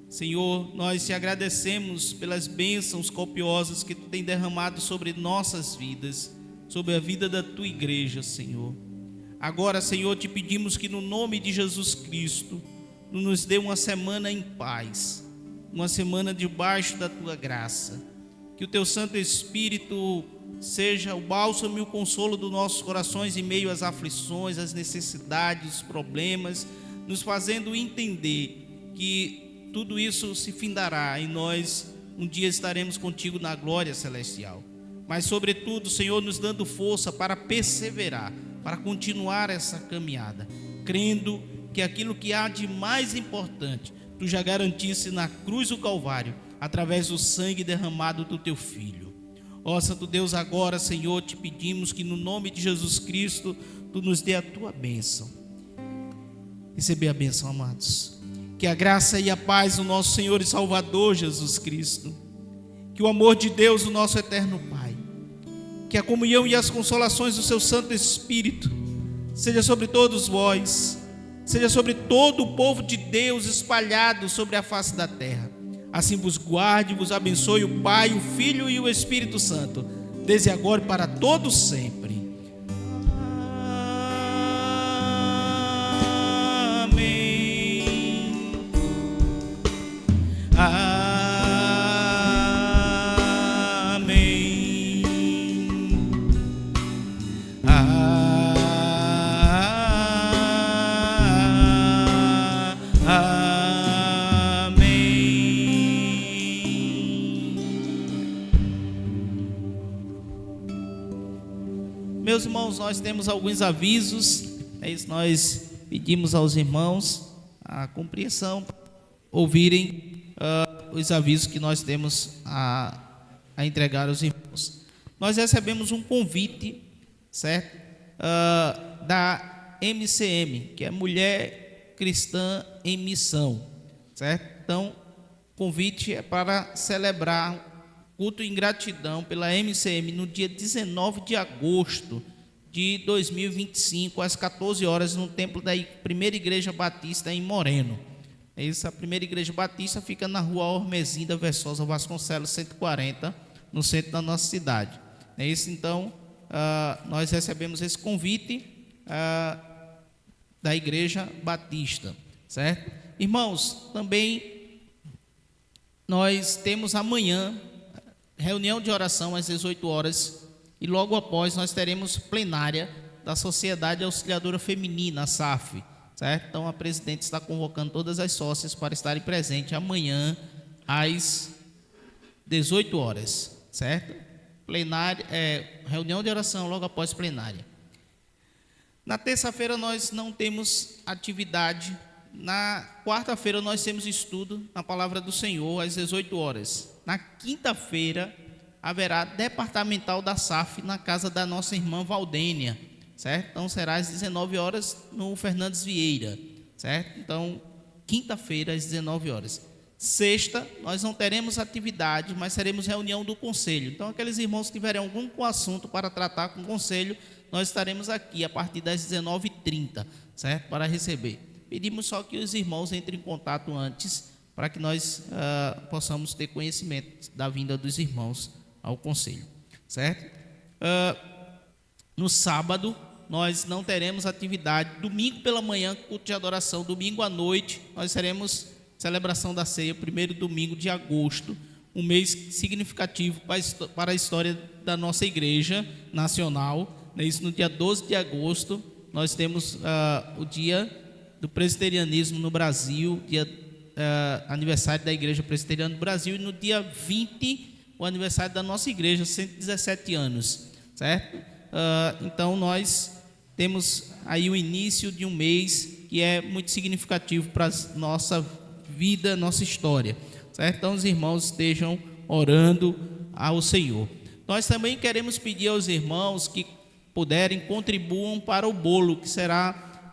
Senhor, nós te agradecemos pelas bênçãos copiosas que tu tem derramado sobre nossas vidas, sobre a vida da tua igreja, Senhor. Agora, Senhor, te pedimos que no nome de Jesus Cristo, tu nos dê uma semana em paz, uma semana debaixo da tua graça. Que o teu Santo Espírito seja o bálsamo e o consolo dos nossos corações em meio às aflições, às necessidades, os problemas, nos fazendo entender que tudo isso se findará e nós um dia estaremos contigo na glória celestial. Mas, sobretudo, Senhor, nos dando força para perseverar, para continuar essa caminhada, crendo que aquilo que há de mais importante, tu já garantisse na cruz do Calvário, através do sangue derramado do teu Filho. Ó Santo Deus, agora, Senhor, te pedimos que no nome de Jesus Cristo, tu nos dê a tua bênção. Receber a bênção, amados. Que a graça e a paz do nosso Senhor e Salvador Jesus Cristo, que o amor de Deus, o nosso eterno Pai, que a comunhão e as consolações do seu Santo Espírito seja sobre todos vós, seja sobre todo o povo de Deus espalhado sobre a face da terra. Assim vos guarde e vos abençoe o Pai, o Filho e o Espírito Santo, desde agora e para todos sempre. Meus irmãos, nós temos alguns avisos, é isso, nós pedimos aos irmãos a compreensão, ouvirem os avisos que nós temos a entregar aos irmãos. Nós recebemos um convite, certo? Da MCM, que é Mulher Cristã em Missão, certo? Então, o convite é para celebrar culto em gratidão pela MCM no dia 19 de agosto de 2025, às 14 horas, no templo da Primeira Igreja Batista em Moreno. Essa Primeira Igreja Batista fica na rua Ormezinda Versosa Vasconcelos 140, no centro da nossa cidade. É isso, então, nós recebemos esse convite da Igreja Batista, certo? Irmãos, também nós temos amanhã reunião de oração às 18 horas e logo após nós teremos plenária da Sociedade Auxiliadora Feminina, a SAF, certo? Então a presidente está convocando todas as sócias para estarem presentes amanhã às 18 horas, certo? Plenária, reunião de oração logo após plenária. Na terça-feira nós não temos atividade. Na quarta-feira nós temos estudo na Palavra do Senhor às 18 horas. Na quinta-feira haverá departamental da SAF na casa da nossa irmã Valdênia, certo? Então será às 19 horas no Fernandes Vieira, certo? Então, quinta-feira às 19 horas. Sexta, nós não teremos atividade, mas teremos reunião do conselho. Então, aqueles irmãos que tiverem algum assunto para tratar com o conselho, nós estaremos aqui a partir das 19h30, certo? Para receber. Pedimos só que os irmãos entrem em contato antes, para que nós possamos ter conhecimento da vinda dos irmãos ao conselho, certo? No sábado, nós não teremos atividade. Domingo pela manhã, culto de adoração. Domingo à noite, nós teremos celebração da ceia, primeiro domingo de agosto, um mês significativo para a história da nossa igreja nacional. Isso, no dia 12 de agosto, nós temos o dia do presbiterianismo no Brasil, aniversário da Igreja Presbiteriana do Brasil, e no dia 20, o aniversário da nossa igreja, 117 anos, certo? Então, nós temos aí o início de um mês que é muito significativo para a nossa vida, nossa história, certo? Então, os irmãos estejam orando ao Senhor. Nós também queremos pedir aos irmãos que puderem, contribuam para o bolo que será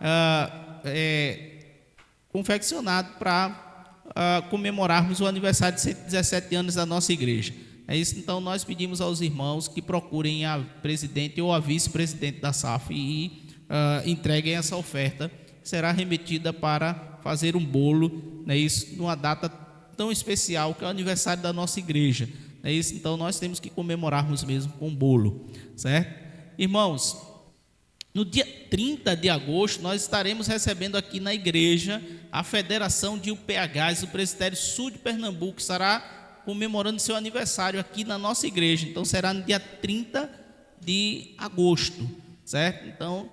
confeccionado para comemorarmos o aniversário de 117 anos da nossa igreja. É isso, então nós pedimos aos irmãos que procurem a presidente ou a vice-presidente da SAF e entreguem essa oferta será remetida para fazer um bolo, né, isso, numa data tão especial que é o aniversário da nossa igreja, né, isso, então nós temos que comemorarmos mesmo com bolo, certo? Irmãos, no dia 30 de agosto nós estaremos recebendo aqui na igreja a Federação de UPHs, o Presbitério Sul de Pernambuco, estará comemorando seu aniversário aqui na nossa igreja, então será no dia 30 de agosto, certo? Então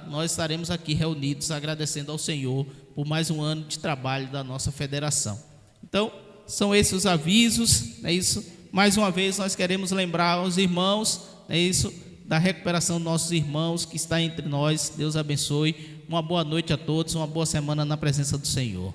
nós estaremos aqui reunidos agradecendo ao Senhor por mais um ano de trabalho da nossa federação. Então, são esses os avisos, é isso. Mais uma vez nós queremos lembrar aos irmãos, é isso, da recuperação dos nossos irmãos que está entre nós. Deus abençoe. Uma boa noite a todos, uma boa semana na presença do Senhor.